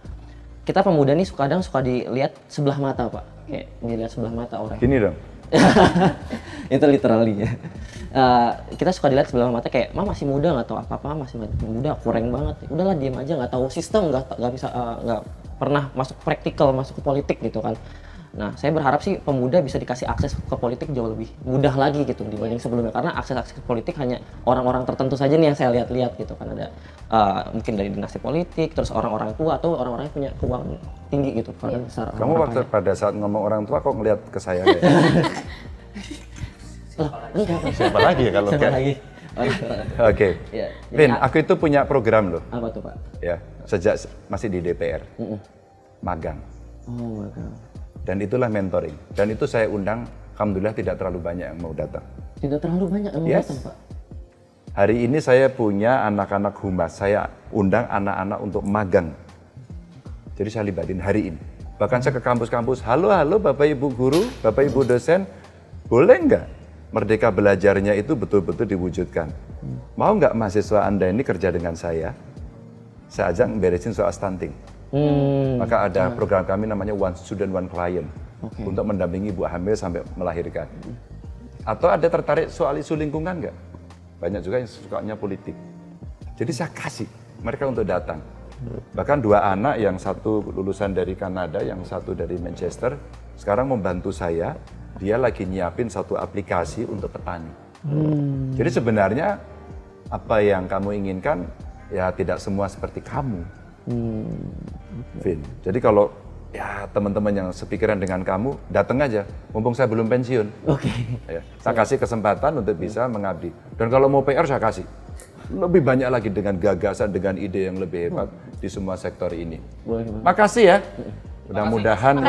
Kita pemuda nih kadang suka dilihat sebelah mata Pak, kayak dilihat sebelah mata orang. Gini dong. Itu literally ya. Kita suka dilihat sebelah mata kayak, "Ma masih muda, nggak tahu apa-apa, masih muda, kurang banget." Udahlah diam aja, nggak tahu sistem, nggak bisa, nggak pernah masuk praktikal, masuk ke politik gitu kan. Nah, saya berharap sih pemuda bisa dikasih akses ke politik jauh lebih mudah lagi gitu dibanding sebelumnya, karena akses politik hanya orang-orang tertentu saja nih yang saya lihat-lihat gitu kan, ada mungkin dari dinasti politik, terus orang-orang tua atau orang-orang yang punya keuangan tinggi gitu. Besar, Kamu waktu pada saat ngomong orang tua kok ngeliat ke saya ya? Enggak, Siapa lagi ya kalau siapa kayak? lagi? Oke. Ya, Vin, aku itu punya program loh. apa tuh Pak? Ya, sejak masih di DPR. Magang. Oh my God. Dan itulah mentoring. Dan itu saya undang, alhamdulillah tidak terlalu banyak yang mau datang. Tidak terlalu banyak yang Yes. datang Pak. Hari ini saya punya anak-anak humas, saya undang anak-anak untuk magang. Jadi saya libatin hari ini. Bahkan saya ke kampus-kampus, halo Bapak Ibu Guru, Bapak Ibu dosen, boleh nggak merdeka belajarnya itu betul-betul diwujudkan? Mau nggak mahasiswa Anda ini kerja dengan saya? Saya ajak beresin soal stunting. Maka ada program kami namanya One Student One Client untuk mendampingi ibu hamil sampai melahirkan. Atau ada tertarik soal isu lingkungan nggak? Banyak juga yang sukanya politik. Jadi saya kasih mereka untuk datang. Bahkan 2 anak, yang satu lulusan dari Kanada, yang satu dari Manchester, sekarang membantu saya. Dia lagi nyiapin satu aplikasi untuk petani. Jadi sebenarnya apa yang kamu inginkan ya tidak semua seperti kamu. Vin. Jadi kalau ya teman-teman yang sepikiran dengan kamu, datang aja, mumpung saya belum pensiun. Ya, saya kasih kesempatan untuk bisa mengabdi. Dan kalau mau PR saya kasih. Lebih banyak lagi dengan gagasan, dengan ide yang lebih hebat di semua sektor ini. Makasih ya. Mudah-mudahan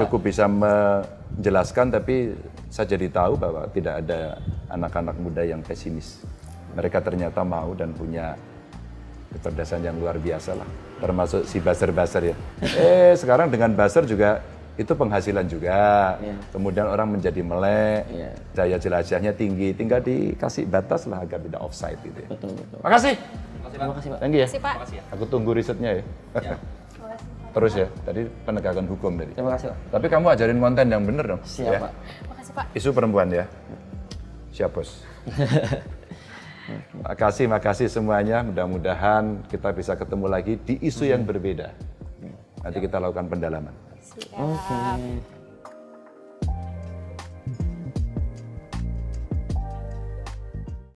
cukup bisa menjelaskan, tapi saya jadi tahu bahwa tidak ada anak-anak muda yang pesimis. Mereka ternyata mau dan punya kecerdasan yang luar biasa lah, termasuk si buzzer-buzzer ya. Sekarang dengan buzzer juga itu penghasilan juga. Kemudian orang menjadi melek, daya jelajahnya tinggi, tinggal dikasih batas lah agar tidak offside gitu ya. Betul. Makasih. Terima kasih Pak. Thank you ya. Makasih, Pak. Aku tunggu risetnya ya. Terus ya, tadi penegakan hukum tadi. Terima kasih Pak. Tapi kamu ajarin konten yang bener dong. Siap ya. Pak. Makasih, Pak. Isu perempuan ya. Siap bos. Makasih semuanya. Mudah-mudahan kita bisa ketemu lagi di isu yang berbeda. Nanti kita lakukan pendalaman. Siap. Oke.